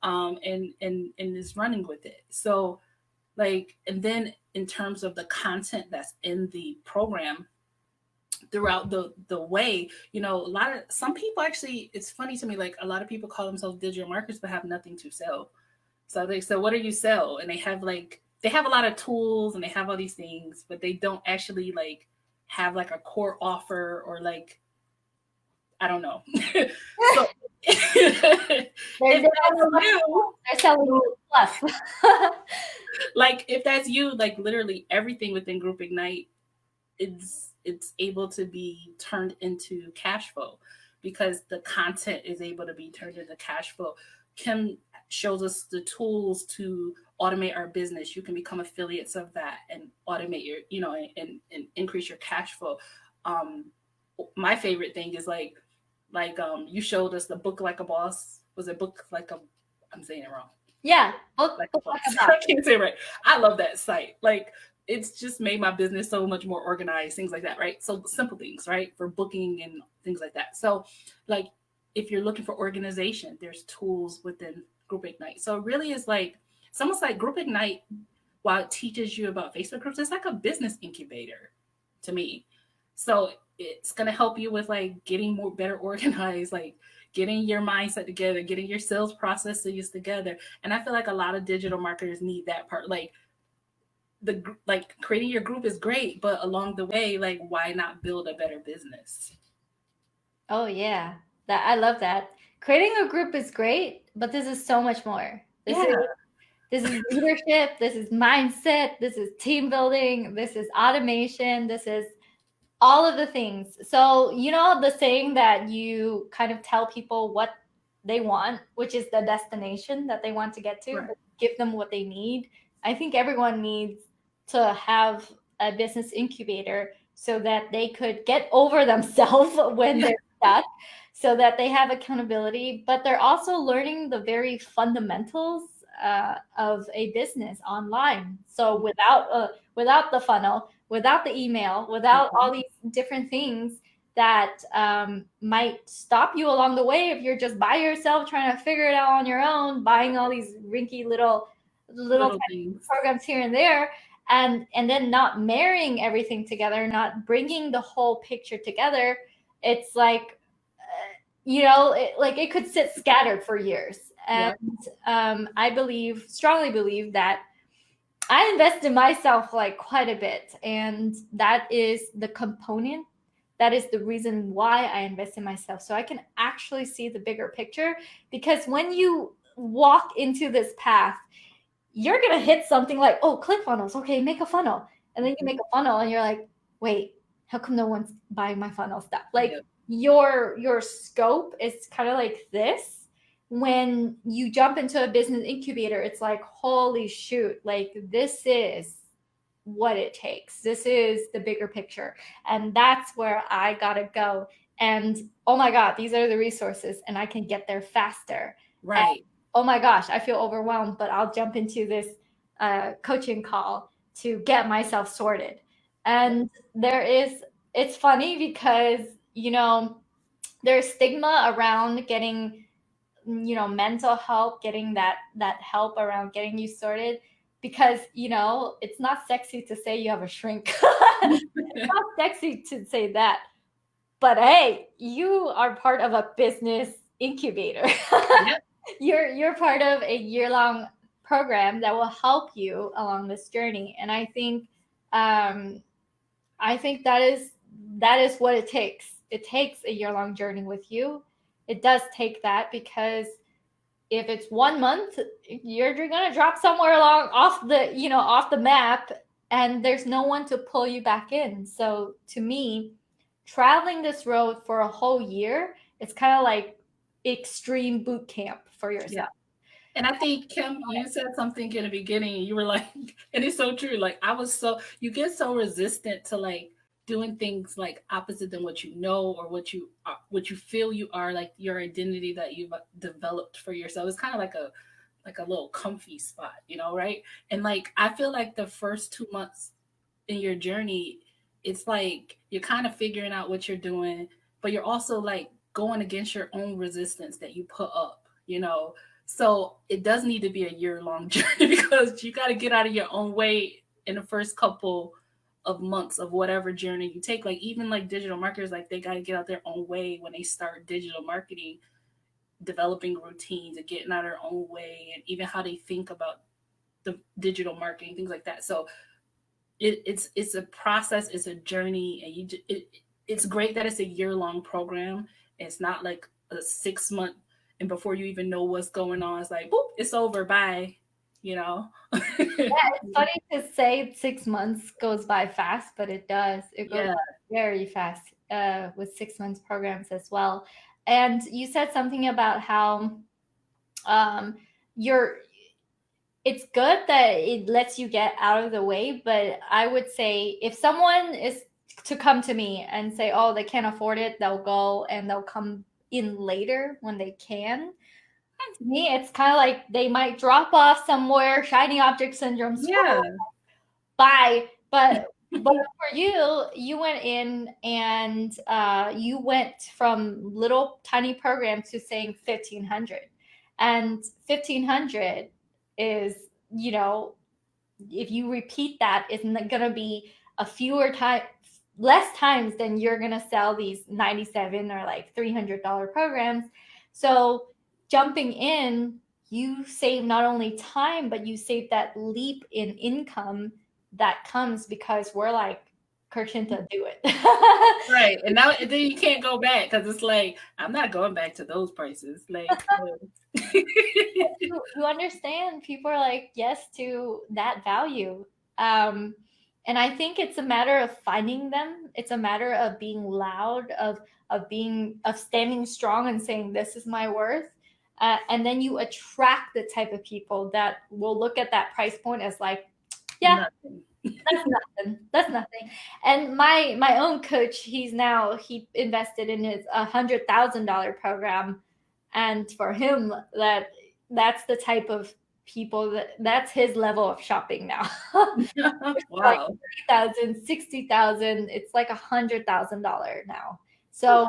and is running with it. So, like, and then in terms of the content that's in the program throughout the way, some people actually, it's funny to me, like, a lot of people call themselves digital marketers but have nothing to sell. So they say, what do you sell? And they have a lot of tools and they have all these things, but they don't actually like have like a core offer, or like, I don't know. So they're selling you plus. Like, if that's you, like, literally everything within Group Ignite, it's able to be turned into cash flow, because the content is able to be turned into cash flow. Kim shows us the tools to automate our business. You can become affiliates of that and automate your, and increase your cash flow. My favorite thing is like you showed us the Book Like a Boss. Was it Book Like a? I'm saying it wrong. Yeah, Book Like a Boss. I can't say it right. I love that site. Like, it's just made my business so much more organized, things like that, right? So simple things, right? For booking and things like that. So, like, if you're looking for organization, there's tools within Group Ignite. So it really is like, it's almost like Group Ignite while it teaches you about Facebook groups, it's like a business incubator to me. So it's going to help you with like getting more better organized, like getting your mindset together, getting your sales processes together. And I feel like a lot of digital marketers need that part. Like like creating your group is great, but along the way, like why not build a better business? Oh yeah. That I love that. Creating a group is great, but this is so much more. Yeah, This is leadership, this is mindset, this is team building, this is automation, this is all of the things. So, you know, the saying that you kind of tell people what they want, which is the destination that they want to get to, right. but give them what they need. I think everyone needs to have a business incubator so that they could get over themselves when Yeah, they're stuck, so that they have accountability, but they're also learning the very fundamentals of a business online. So without the funnel, without the email, without all these different things that might stop you along the way if you're just by yourself trying to figure it out on your own, buying all these rinky little little things. programs here and there, and then not marrying everything together, not bringing the whole picture together. It's like you know, like it could sit scattered for years. And Yep. I strongly believe that I invest in myself like quite a bit. And that is the component. That is the reason why I invest in myself. So I can actually see the bigger picture. Because when you walk into this path, you're going to hit something like, oh, ClickFunnels. Okay, make a funnel. And then you make a funnel and you're like, wait, how come no one's buying my funnel stuff? Like Yep. your scope is kind of like this. When you jump into a business incubator, it's like, holy shoot, like this is what it takes. This is the bigger picture. And that's where I gotta go. And oh my God, these are the resources, and I can get there faster. And Right. oh my gosh, I feel overwhelmed, but I'll jump into this coaching call to get myself sorted. And it's funny because, you know, there's stigma around getting, you know, mental help, getting that help around getting you sorted, because, you know, it's not sexy to say you have a shrink. It's not sexy to say that. But hey, you are part of a business incubator. Yep. You're part of a year-long program that will help you along this journey. And um I think that is what it takes. It takes a year-long journey with you. It does take that, because if it's 1 month, you're gonna drop somewhere along off the, you know, off the map, and there's no one to pull you back in. So to me, traveling this road for a whole year, it's kind of like extreme boot camp for Yeah. yourself. And I think, Kim, you said something in the beginning. You were like, and it's so true. Like, you get so resistant to like doing things like opposite than what you know or what you feel you are, like your identity that you've developed for yourself. It's kind of like a little comfy spot, right? And like, I feel like the first 2 months in your journey, it's like you're kind of figuring out what you're doing, but you're also like going against your own resistance that you put up. So it does need to be a year-long journey because you got to get out of your own way in the first couple of months of whatever journey you take. Like even like digital marketers, like they got to get out their own way when they start digital marketing, developing routines and getting out of their own way, and even how they think about the digital marketing, things like that. So it's a process, it's a journey, and it's great that it's a year-long program. It's not like a 6 month, and before you even know what's going on, it's like, boop, it's over, bye. you know Yeah, it's funny to say 6 months goes by fast, but it does. It goes yeah. by very fast with 6 months programs as well. And you said something about how um, you're it's good that it lets you get out of the way, but I would say if someone is to come to me and say, oh, they can't afford it, they'll go and they'll come in later when they can. To me, it's kind of like they might drop off somewhere, shiny object syndrome, Yeah. bye. But for you, you went in and you went from little tiny program to saying 1,500, and 1,500 is, you know, if you repeat that, it's gonna be less times than you're gonna sell these 97 or like $300 programs. So jumping in, you save not only time, but you save that leap in income that comes because we're like, Kirkshinta, do it. Right. And now then you can't go back because it's like, I'm not going back to those prices. Like, you understand, people are like yes to that value. And I think it's a matter of finding them. It's a matter of being loud, of standing strong and saying this is my worth. And then you attract the type of people that will look at that price point as like, yeah, nothing. that's nothing. That's nothing. And my own coach, he invested in his $100,000 program, and for him, that's the type of people that's his level of shopping now. Like Wow. 30,000, 60,000. It's like $100,000 now. So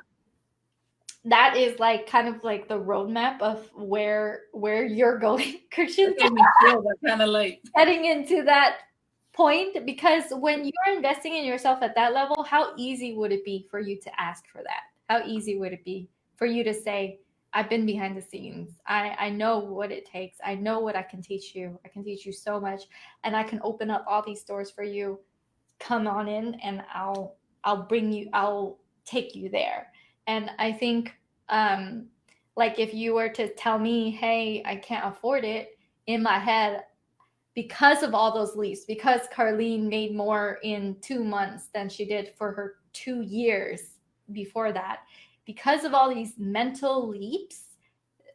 that is like kind of like the roadmap of where you're going, Christian. It made me feel that kind of like Heading into that point, because when you're investing in yourself at that level, how easy would it be for you to ask for that? How easy would it be for you to say, I've been behind the scenes. I know what it takes. I know what I can teach you. I can teach you so much, and I can open up all these doors for you. Come on in and I'll take you there. And I think like if you were to tell me, hey, I can't afford it, in my head, because of all those leaps, because Carlene made more in 2 months than she did for her 2 years before that, because of all these mental leaps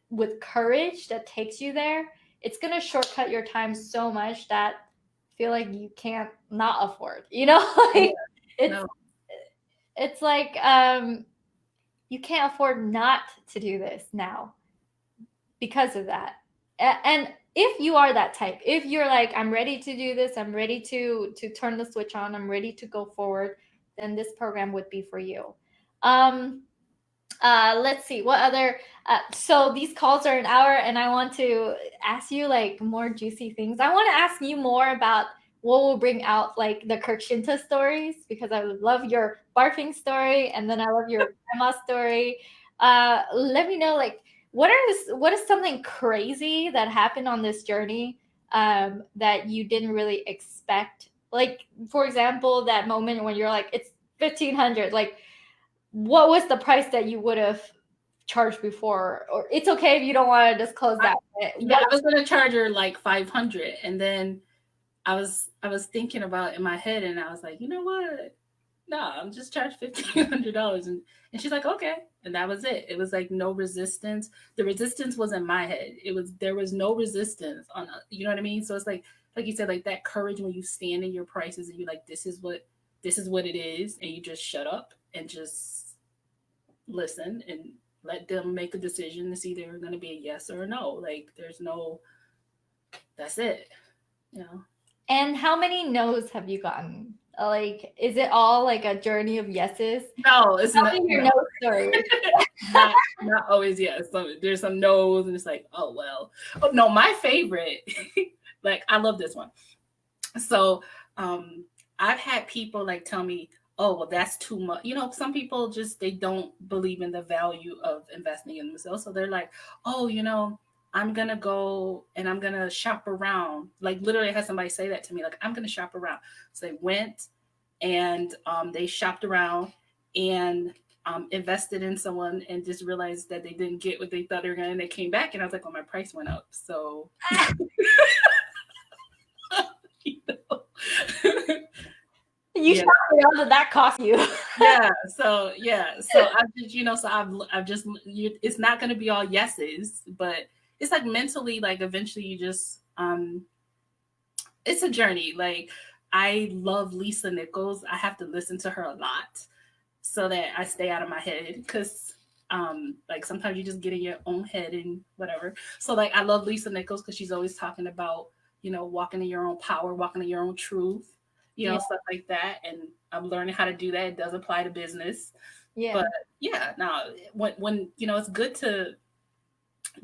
with courage that takes you there, it's going to shortcut your time so much that I feel like you can't not afford, like it's no. it's like you can't afford not to do this now because of that. And if you are that type, if you're like, I'm ready to do this, I'm ready to turn the switch on, I'm ready to go forward, then this program would be for you. Let's see what other. So these calls are an hour, and I want to ask you like more juicy things. I want to ask you more about what will bring out like the Kirkshinta stories, because I love your barfing story, and then I love your grandma story. Let me know like what is something crazy that happened on this journey that you didn't really expect. Like for example, that moment when you're like, it's 1,500, like what was the price that you would have charged before? Or it's okay if you don't want to disclose that. Yeah, I was gonna charge her like 500, and then I was thinking about it in my head, and I was like, you know what? No, I'm just charged $1,500, and she's like, okay, and that was it. It was like no resistance. The resistance was in my head. There was no resistance on, you know what I mean? So it's like you said, like that courage when you stand in your prices and you're like, this is what it is, and you just shut up and just listen and let them make a decision. It's either going to be a yes or a no. Like there's no, that's it, you know. And how many no's have you gotten? Like, is it all like a journey of yeses? No, it's Tell not. me your No. no story. Not always yes. There's some no's, and it's like, oh well. Oh no, my favorite. Like I love this one. So I've had people like tell me, oh well, that's too much. You know, some people just they don't believe in the value of investing in themselves. So they're like, oh, I'm gonna go and I'm gonna shop around. Like literally I had somebody say that to me, like, I'm gonna shop around. So they went and they shopped around and invested in someone and just realized that they didn't get what they thought they were gonna, and they came back and I was like, well, my price went up. So you know. You Yeah. shopped around, did that cost you? So I've just, I've just, it's not going to be all yeses, but it's like mentally, like eventually you just, it's a journey. Like I love Lisa Nichols. I have to listen to her a lot so that I stay out of my head, because like sometimes you just get in your own head and whatever. So like I love Lisa Nichols because she's always talking about, walking in your own power, walking in your own truth, Yeah. stuff like that. And I'm learning how to do that. It does apply to business. Yeah. But yeah, no, when it's good to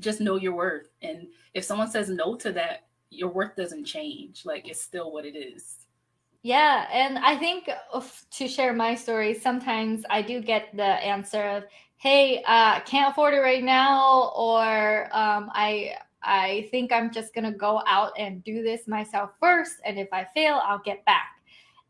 just know your worth. And if someone says no to that, your worth doesn't change. Like it's still what it is. Yeah, and I think to share my story, sometimes I do get the answer of, "Hey, can't afford it right now," or I think I'm just gonna go out and do this myself first, and if I fail, I'll get back.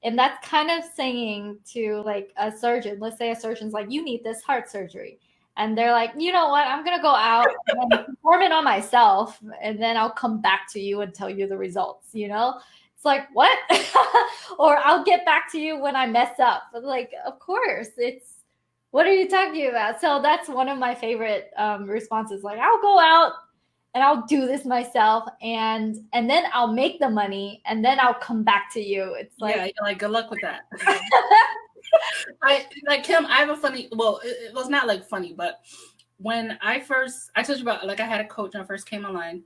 And that's kind of saying to like a surgeon. Let's say a surgeon's like, "You need this heart surgery," and they're like, "You know what? I'm gonna go out and perform it on myself, and then I'll come back to you and tell you the results." It's like, what? Or I'll get back to you when I mess up. But like, of course, what are you talking about? So that's one of my favorite responses. Like, I'll go out and I'll do this myself, and then I'll make the money, and then I'll come back to you. It's like, Yeah, like good luck with that. I like Kim. I have a funny. Well, it was not like funny, but when I told you about, like, I had a coach when I first came online,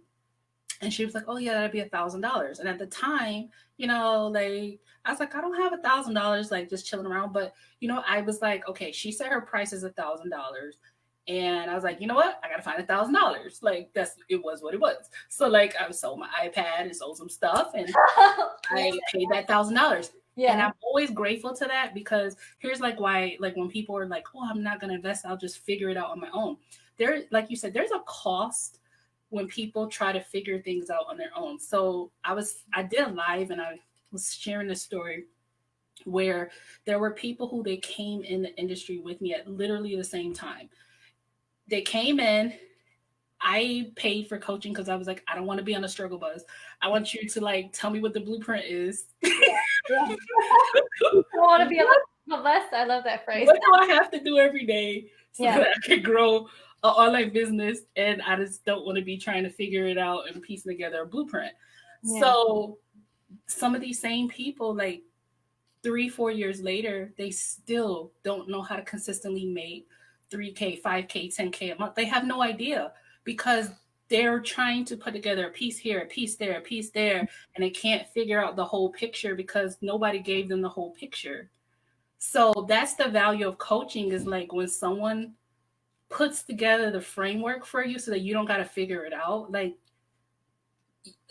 and she was like, "Oh yeah, that'd be $1,000." And at the time, like I was like, I don't have $1,000, like just chilling around. But I was like, okay, she said her price is $1,000. And I was like, you know what? I gotta find $1,000. Like it was what it was. So like I sold my iPad and sold some stuff, and I paid that $1,000. yeah. And I'm always grateful to that, because here's like why, like when people are like, oh, I'm not gonna invest, I'll just figure it out on my own. There, like you said, there's a cost when people try to figure things out on their own. So I did a live, and I was sharing a story where there were people who they came in the industry with me at literally the same time. They came in, I paid for coaching because I was like, I don't want to be on a struggle bus. I want you to like tell me what the blueprint is. Yeah. I want to be on the bus. I love that phrase. What do I have to do every day so Yeah. that I can grow an online business? And I just don't want to be trying to figure it out and piecing together a blueprint. Yeah. So some of these same people, like 3-4 years later, they still don't know how to consistently make 3K, 5K, 10K a month. They have no idea, because they're trying to put together a piece here, a piece there, a piece there, and they can't figure out the whole picture because nobody gave them the whole picture. So that's the value of coaching, is like when someone puts together the framework for you so that you don't got to figure it out.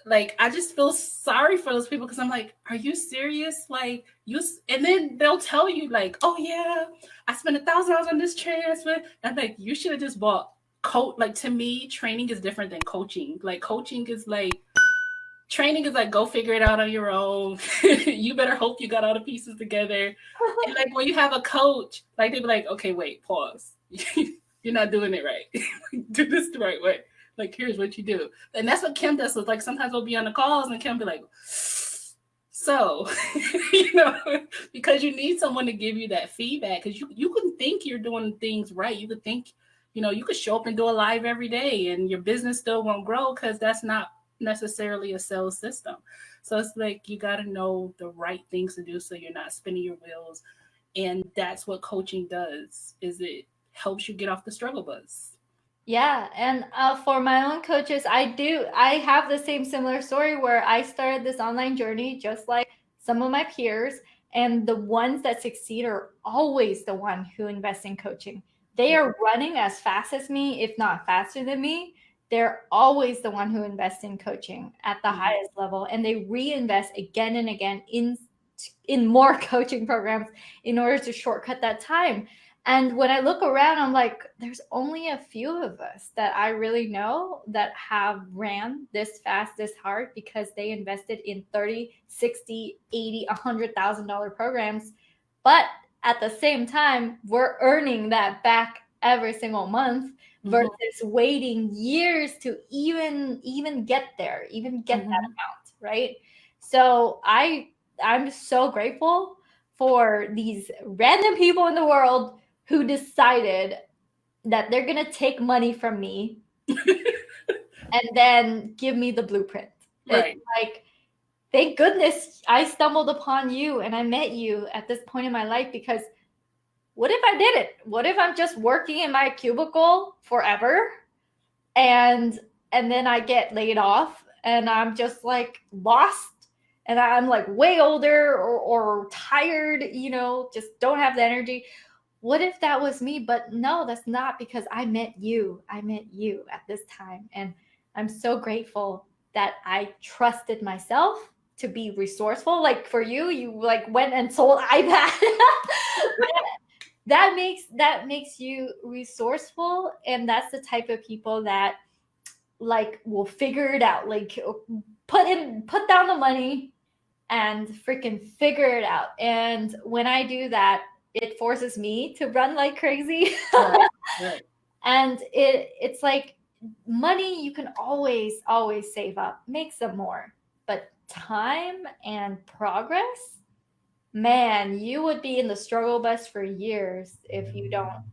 Like I just feel sorry for those people, because I'm like, are you serious? Like and then they'll tell you like, oh yeah, I spent $1,000 on this training. I'm like, you should have just bought coach. Like to me, training is different than coaching. Like coaching is like, training is like, go figure it out on your own. You better hope you got all the pieces together. And like when you have a coach, like they be like, okay, wait, pause. You're not doing it right. Do this the right way. Like, here's what you do. And that's what Kim does. So like sometimes we'll be on the calls and Kim be like, so, because you need someone to give you that feedback, because you can think you're doing things right. You could think, you could show up and do a live every day and your business still won't grow, because that's not necessarily a sales system. So it's like you got to know the right things to do so you're not spinning your wheels. And that's what coaching does, is it helps you get off the struggle bus. Yeah, and for my own coaches, I have the same similar story where I started this online journey just like some of my peers, and the ones that succeed are always the one who invest in coaching. They are running as fast as me, if not faster than me. They're always the one who invests in coaching at the highest level, and they reinvest again and again in more coaching programs in order to shortcut that time. And when I look around, I'm like, there's only a few of us that I really know that have ran this fast, this hard, because they invested in 30, 60, 80, $100,000 programs. But at the same time, we're earning that back every single month versus waiting years to even get there, even get that amount, right? So I'm so grateful for these random people in the world who decided that they're going to take money from me and then give me the blueprint. Right. It's like, thank goodness I stumbled upon you and I met you at this point in my life, because what if I did it? What if I'm just working in my cubicle forever and then I get laid off and I'm just like lost and I'm like way older or tired, just don't have the energy. What if that was me? But no, that's not, because I met you. I met you at this time. And I'm so grateful that I trusted myself to be resourceful. Like for you, you like went and sold iPad. that makes you resourceful, and that's the type of people that like will figure it out. Like put down the money and freaking figure it out. And when I do that, it forces me to run like crazy. Right. Right. And it's like money you can always save up, make some more. But time and progress, man, you would be in the struggle bus for years if you don't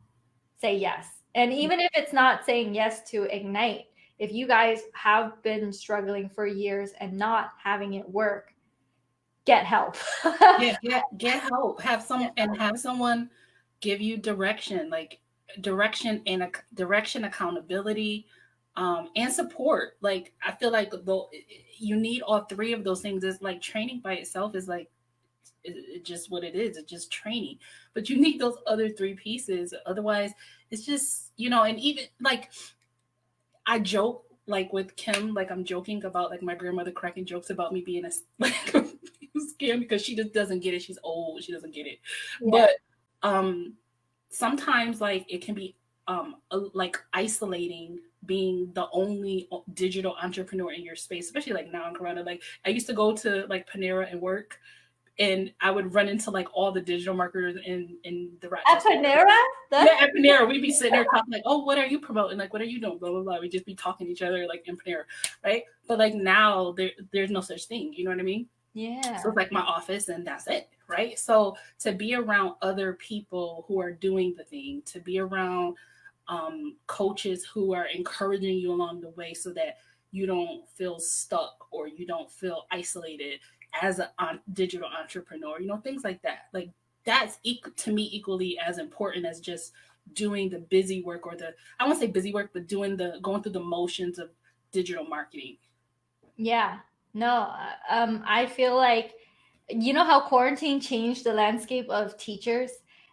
say yes. And even if it's not saying yes to Ignite, if you guys have been struggling for years and not having it work, get help. Get help. Have someone give you direction, like direction and direction, accountability, and support. Like I feel like though you need all three of those things. Is like training by itself is like just what it is. It's just training, but you need those other three pieces. Otherwise, it's just and even like I joke like with Kim, like I'm joking about like my grandmother cracking jokes about me being a like scam because she just doesn't get it. She's old, she doesn't get it. Yeah. But sometimes like it can be like isolating being the only digital entrepreneur in your space, especially like now in Corona. Like I used to go to like Panera and work, and I would run into like all the digital marketers in the Rochester. At Panera? Yeah, at Panera, we'd be sitting there talking like, oh, what are you promoting? Like, what are you doing? Blah, blah, blah. We'd just be talking to each other like in Panera, right? But like now there's no such thing. You know what I mean? Yeah. So it's like my office and that's it, right? So to be around other people who are doing the thing, to be around coaches who are encouraging you along the way so that you don't feel stuck or you don't feel isolated as a digital entrepreneur, things like that. Like that's to me equally as important as just doing the busy work or I won't say busy work, but going through the motions of digital marketing. Yeah, no, I feel like, how quarantine changed the landscape of teachers,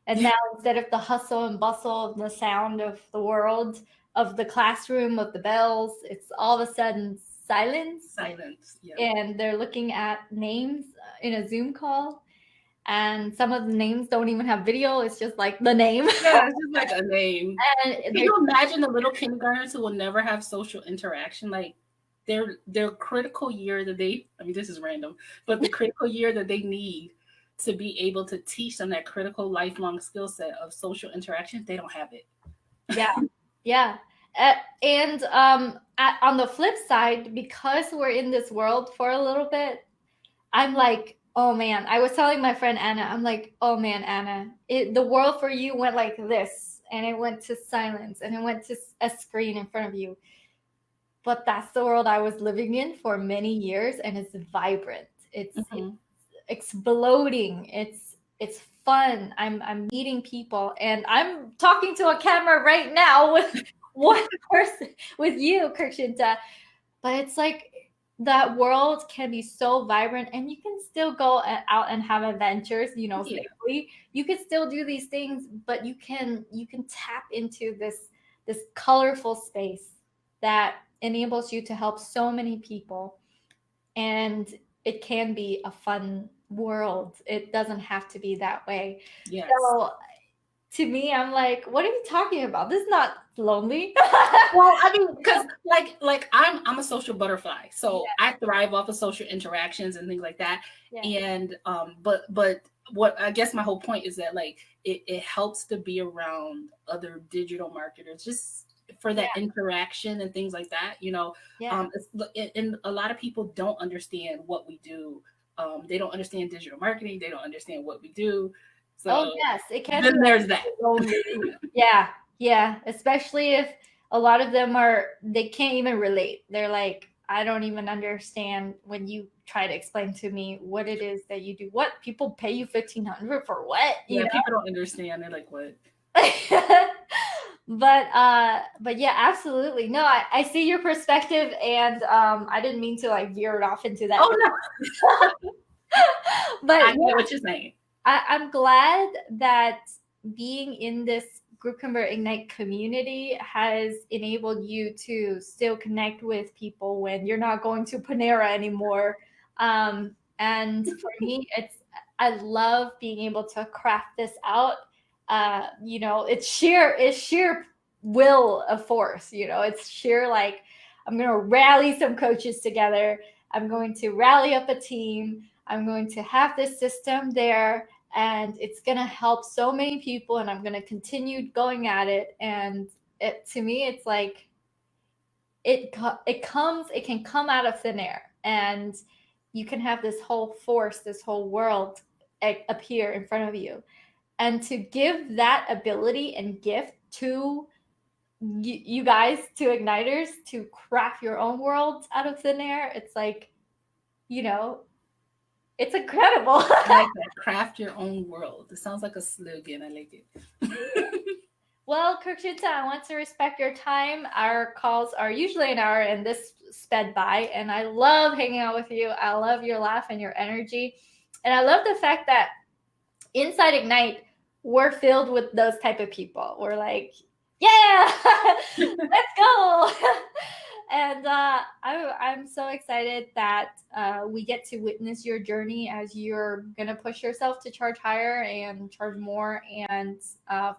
and now instead of the hustle and bustle of the sound of the world, of the classroom, of the bells, it's all of a sudden silence. Yeah. And they're looking at names in a Zoom call, and some of the names don't even have video. It's just like the name. Yeah, it's just like a name. And can you imagine the little kindergartners who will never have social interaction? Like their critical year that this is random, but the critical year that they need to be able to teach them that critical lifelong skill set of social interaction, they don't have it. Yeah. And on the flip side, because we're in this world for a little bit, I'm like, oh man, I was telling my friend Anna, I'm like, oh man, Anna, the world for you went like this, and it went to silence, and it went to a screen in front of you. But that's the world I was living in for many years, and it's vibrant. It's exploding. It's fun. I'm meeting people, and I'm talking to a camera right now with one person, with you, Kirkshinta. But it's like that world can be so vibrant, and you can still go out and have adventures, safely. You can still do these things, but you can tap into this colorful space that enables you to help so many people. And it can be a fun world. It doesn't have to be that way. Yes. So to me, I'm like, what are you talking about? This is not lonely. Well, I mean, because like I'm a social butterfly, so I thrive off of social interactions and things like that. Yeah. And but what I guess my whole point is that like it helps to be around other digital marketers just for that interaction and things like that. And a lot of people don't understand what we do. They don't understand digital marketing. They don't understand what we do. So yes, it can. Then there's that. Yeah. Especially if a lot of them they can't even relate. They're like, I don't even understand when you try to explain to me what it is that you do. What, people pay you $1,500 for what? People don't understand. They're like, what? But yeah, absolutely. No, I see your perspective, and I didn't mean to like veer it off into that. Oh no. But I know what you're saying. I'm glad that being in this GroupConvert Ignite community has enabled you to still connect with people when you're not going to Panera anymore. And for me, I love being able to craft this out. It's sheer will of force. It's sheer like I'm going to rally some coaches together. I'm going to rally up a team. I'm going to have this system there, and it's going to help so many people, and I'm going to continue going at it. And to me, it's like it can come out of thin air, and you can have this whole force, this whole world appear in front of you. And to give that ability and gift to you guys, to igniters, to craft your own worlds out of thin air, it's like, it's incredible. I like that. Craft your own world. It sounds like a slogan. I like it. Well, Kirkshinta, I want to respect your time. Our calls are usually an hour, and this sped by. And I love hanging out with you. I love your laugh and your energy. And I love the fact that inside Ignite, we're filled with those type of people. We're like, yeah, let's go. And I'm so excited that we get to witness your journey as you're going to push yourself to charge higher and charge more and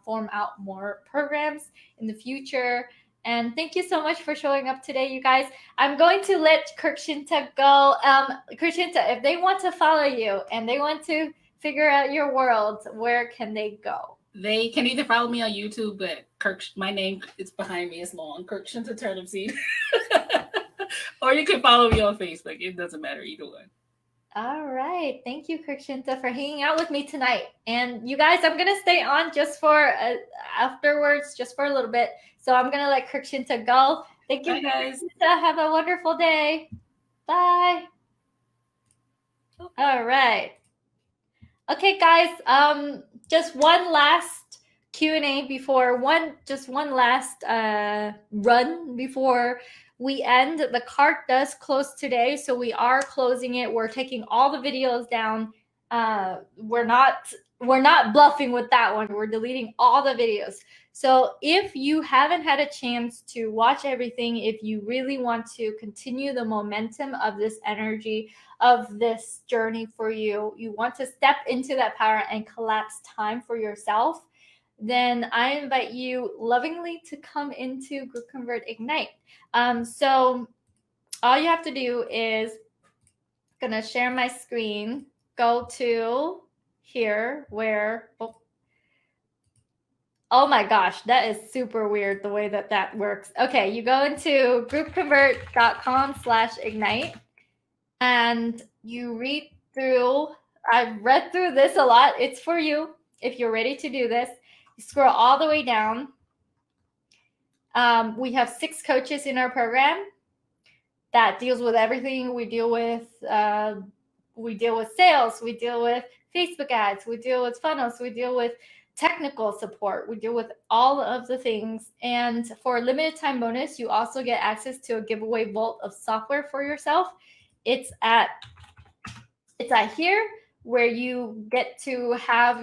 form out more programs in the future. And thank you so much for showing up today, you guys. I'm going to let Kirkshinta go. Kirkshinta, if they want to follow you and they want to figure out your world, where can they go? They can either follow me on YouTube, but my name is behind me. It's long. Kirkshinta Turnipseed. Or you can follow me on Facebook. It doesn't matter, either one. All right. Thank you, Kirkshinta, for hanging out with me tonight. And you guys, I'm going to stay on just for afterwards, just for a little bit. So I'm going to let Kirkshinta go. Thank you, guys. Have a wonderful day. Bye. All right. Okay, guys, just one last Q&A before one last run before we end. The cart does close today, so we are closing it. We're taking all the videos down. We're not bluffing with that one. We're deleting all the videos. So if you haven't had a chance to watch everything, if you really want to continue the momentum of this energy, of this journey for you, you want to step into that power and collapse time for yourself, then I invite you lovingly to come into GroupConvert Ignite. So all you have to do is gonna share my screen, go to here where, oh my gosh, that is super weird the way that works. Okay, you go into groupconvert.com/ignite and you read through. I've read through this a lot. It's for you if you're ready to do this. You scroll all the way down. We have 6 coaches in our program that deals with everything. We deal with sales, we deal with Facebook ads, we deal with funnels, we deal with technical support, we deal with all of the things. And for a limited time bonus, you also get access to a giveaway vault of software for yourself. It's at here where you get to add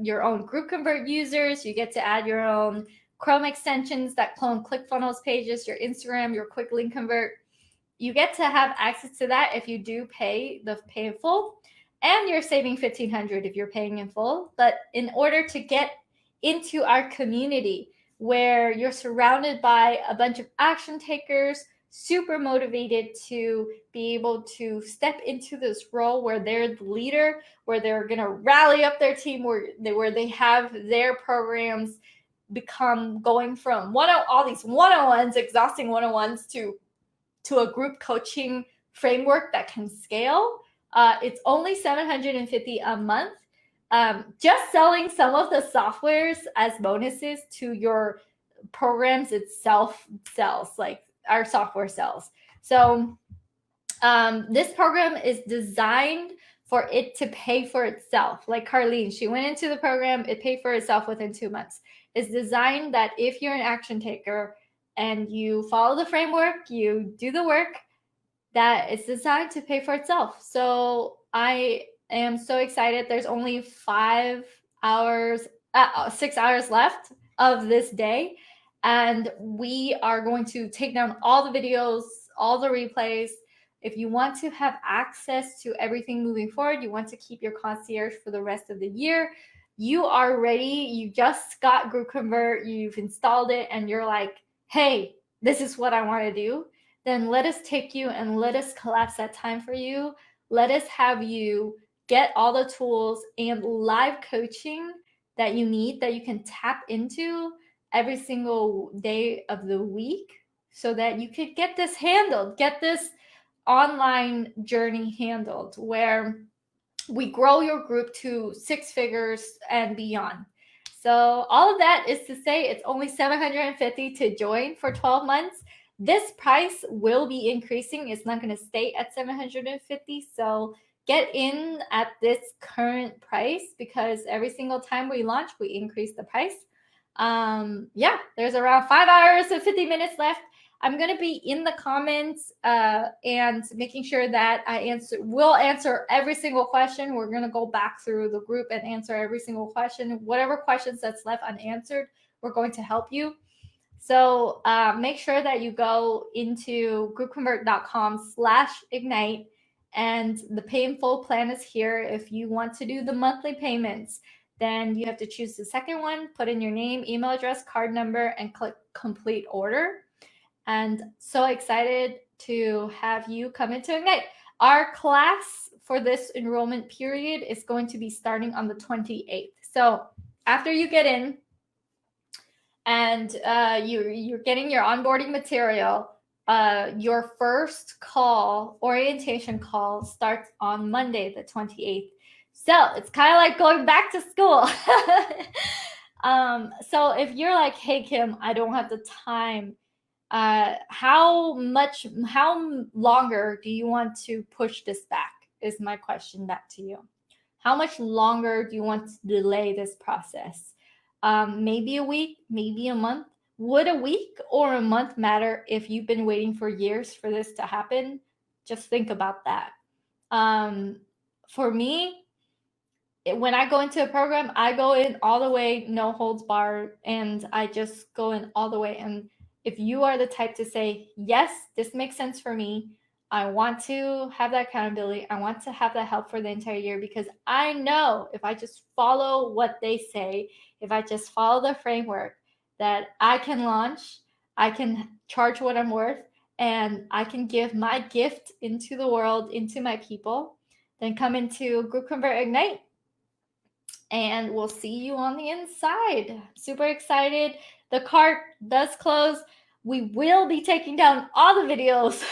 your own GroupConvert users, you get to add your own Chrome extensions that clone ClickFunnels pages, your Instagram, your QuickLinkConvert. You get to have access to that if you do pay in full, and you're saving $1,500 if you're paying in full. But in order to get into our community where you're surrounded by a bunch of action takers, super motivated to be able to step into this role where they're the leader, where they're going to rally up their team, where they have their programs become going from all these one-on-ones, exhausting one-on-ones to a group coaching framework that can scale. It's only $750 a month. Just selling some of the softwares as bonuses to your programs itself sells, like our software sells. So this program is designed for it to pay for itself. Like Carlene, she went into the program, it paid for itself within 2 months. It's designed that if you're an action taker and you follow the framework, you do the work, that it's designed to pay for itself. So I am so excited. There's only 5 hours 6 hours left of this day. And we are going to take down all the videos, all the replays. If you want to have access to everything moving forward, you want to keep your concierge for the rest of the year, you are ready, you just got GroupConvert, you've installed it, and you're like, hey, this is what I want to do, then let us take you and let us collapse that time for you. Let us have you get all the tools and live coaching that you need, that you can tap into every single day of the week, so that you could get this handled, get this online journey handled, where we grow your group to 6 figures and beyond. So all of that is to say, it's only $750 to join for 12 months. This price will be increasing. It's not going to stay at $750. So get in at this current price, because every single time we launch, we increase the price. Yeah, there's around 5 hours and 50 minutes left. I'm going to be in the comments and making sure that we'll answer every single question. We're going to go back through the group and answer every single question. Whatever questions that's left unanswered, we're going to help you. So make sure that you go into groupconvert.com/ignite, and the pay in full plan is here. If you want to do the monthly payments, then you have to choose the second one, put in your name, email address, card number, and click complete order. And so excited to have you come into Ignite. Our class for this enrollment period is going to be starting on the 28th. So after you get in and you're getting your onboarding material, your first call, orientation call, starts on Monday, the 28th. So it's kind of like going back to school. So if you're like, hey, Kim, I don't have the time, how longer do you want to push this back, is my question back to you. How much longer do you want to delay this process? Maybe a week, maybe a month. Would a week or a month matter if you've been waiting for years for this to happen? Just think about that. For me, when I go into a program, I go in all the way, no holds barred, and I just go in all the way. And if you are the type to say, yes, this makes sense for me, I want to have that accountability, I want to have that help for the entire year, because I know if I just follow what they say, if I just follow the framework, that I can launch, I can charge what I'm worth, and I can give my gift into the world, into my people. Then come into GroupConvert Ignite, and we'll see you on the inside. Super excited. The cart does close. We will be taking down all the videos.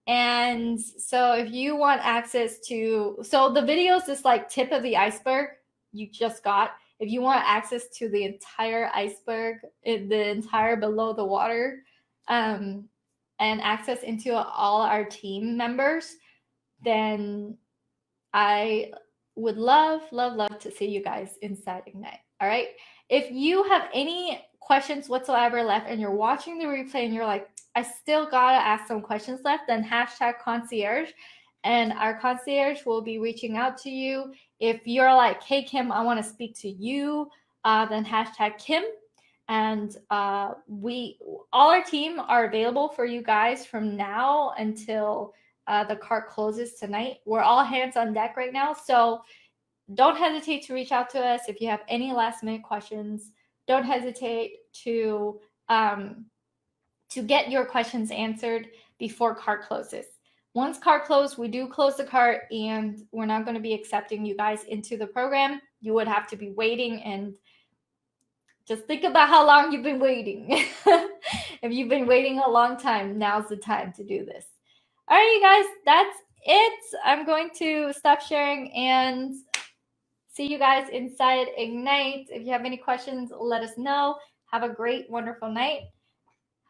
And so if you want access to, so the videos is like tip of the iceberg you just got. If you want access to the entire iceberg, the entire below the water, and access into all our team members, then I would love to see you guys inside Ignite. All right. If you have any questions whatsoever left and you're watching the replay and you're like, I still gotta ask some questions left, then #concierge, and our concierge will be reaching out to you. If you're like, hey, Kim, I want to speak to you, then #Kim. And all our team are available for you guys from now until the cart closes tonight. We're all hands on deck right now. So don't hesitate to reach out to us if you have any last minute questions. Don't hesitate to get your questions answered before cart closes. Once cart closes, we do close the cart, and we're not going to be accepting you guys into the program. You would have to be waiting, and just think about how long you've been waiting. If you've been waiting a long time, now's the time to do this. All right, you guys, that's it. I'm going to stop sharing and see you guys inside Ignite. If you have any questions, let us know. Have a great, wonderful night,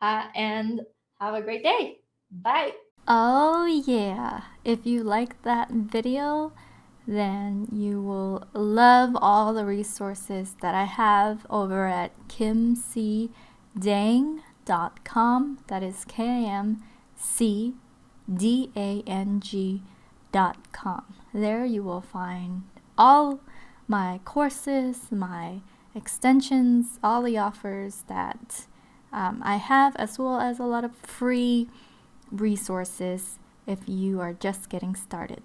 and have a great day. Bye. Oh yeah, if you liked that video, then you will love all the resources that I have over at kimcdang.com. That is KIMCDANG.com. There you will find all my courses, my extensions, all the offers that I have, as well as a lot of free resources if you are just getting started.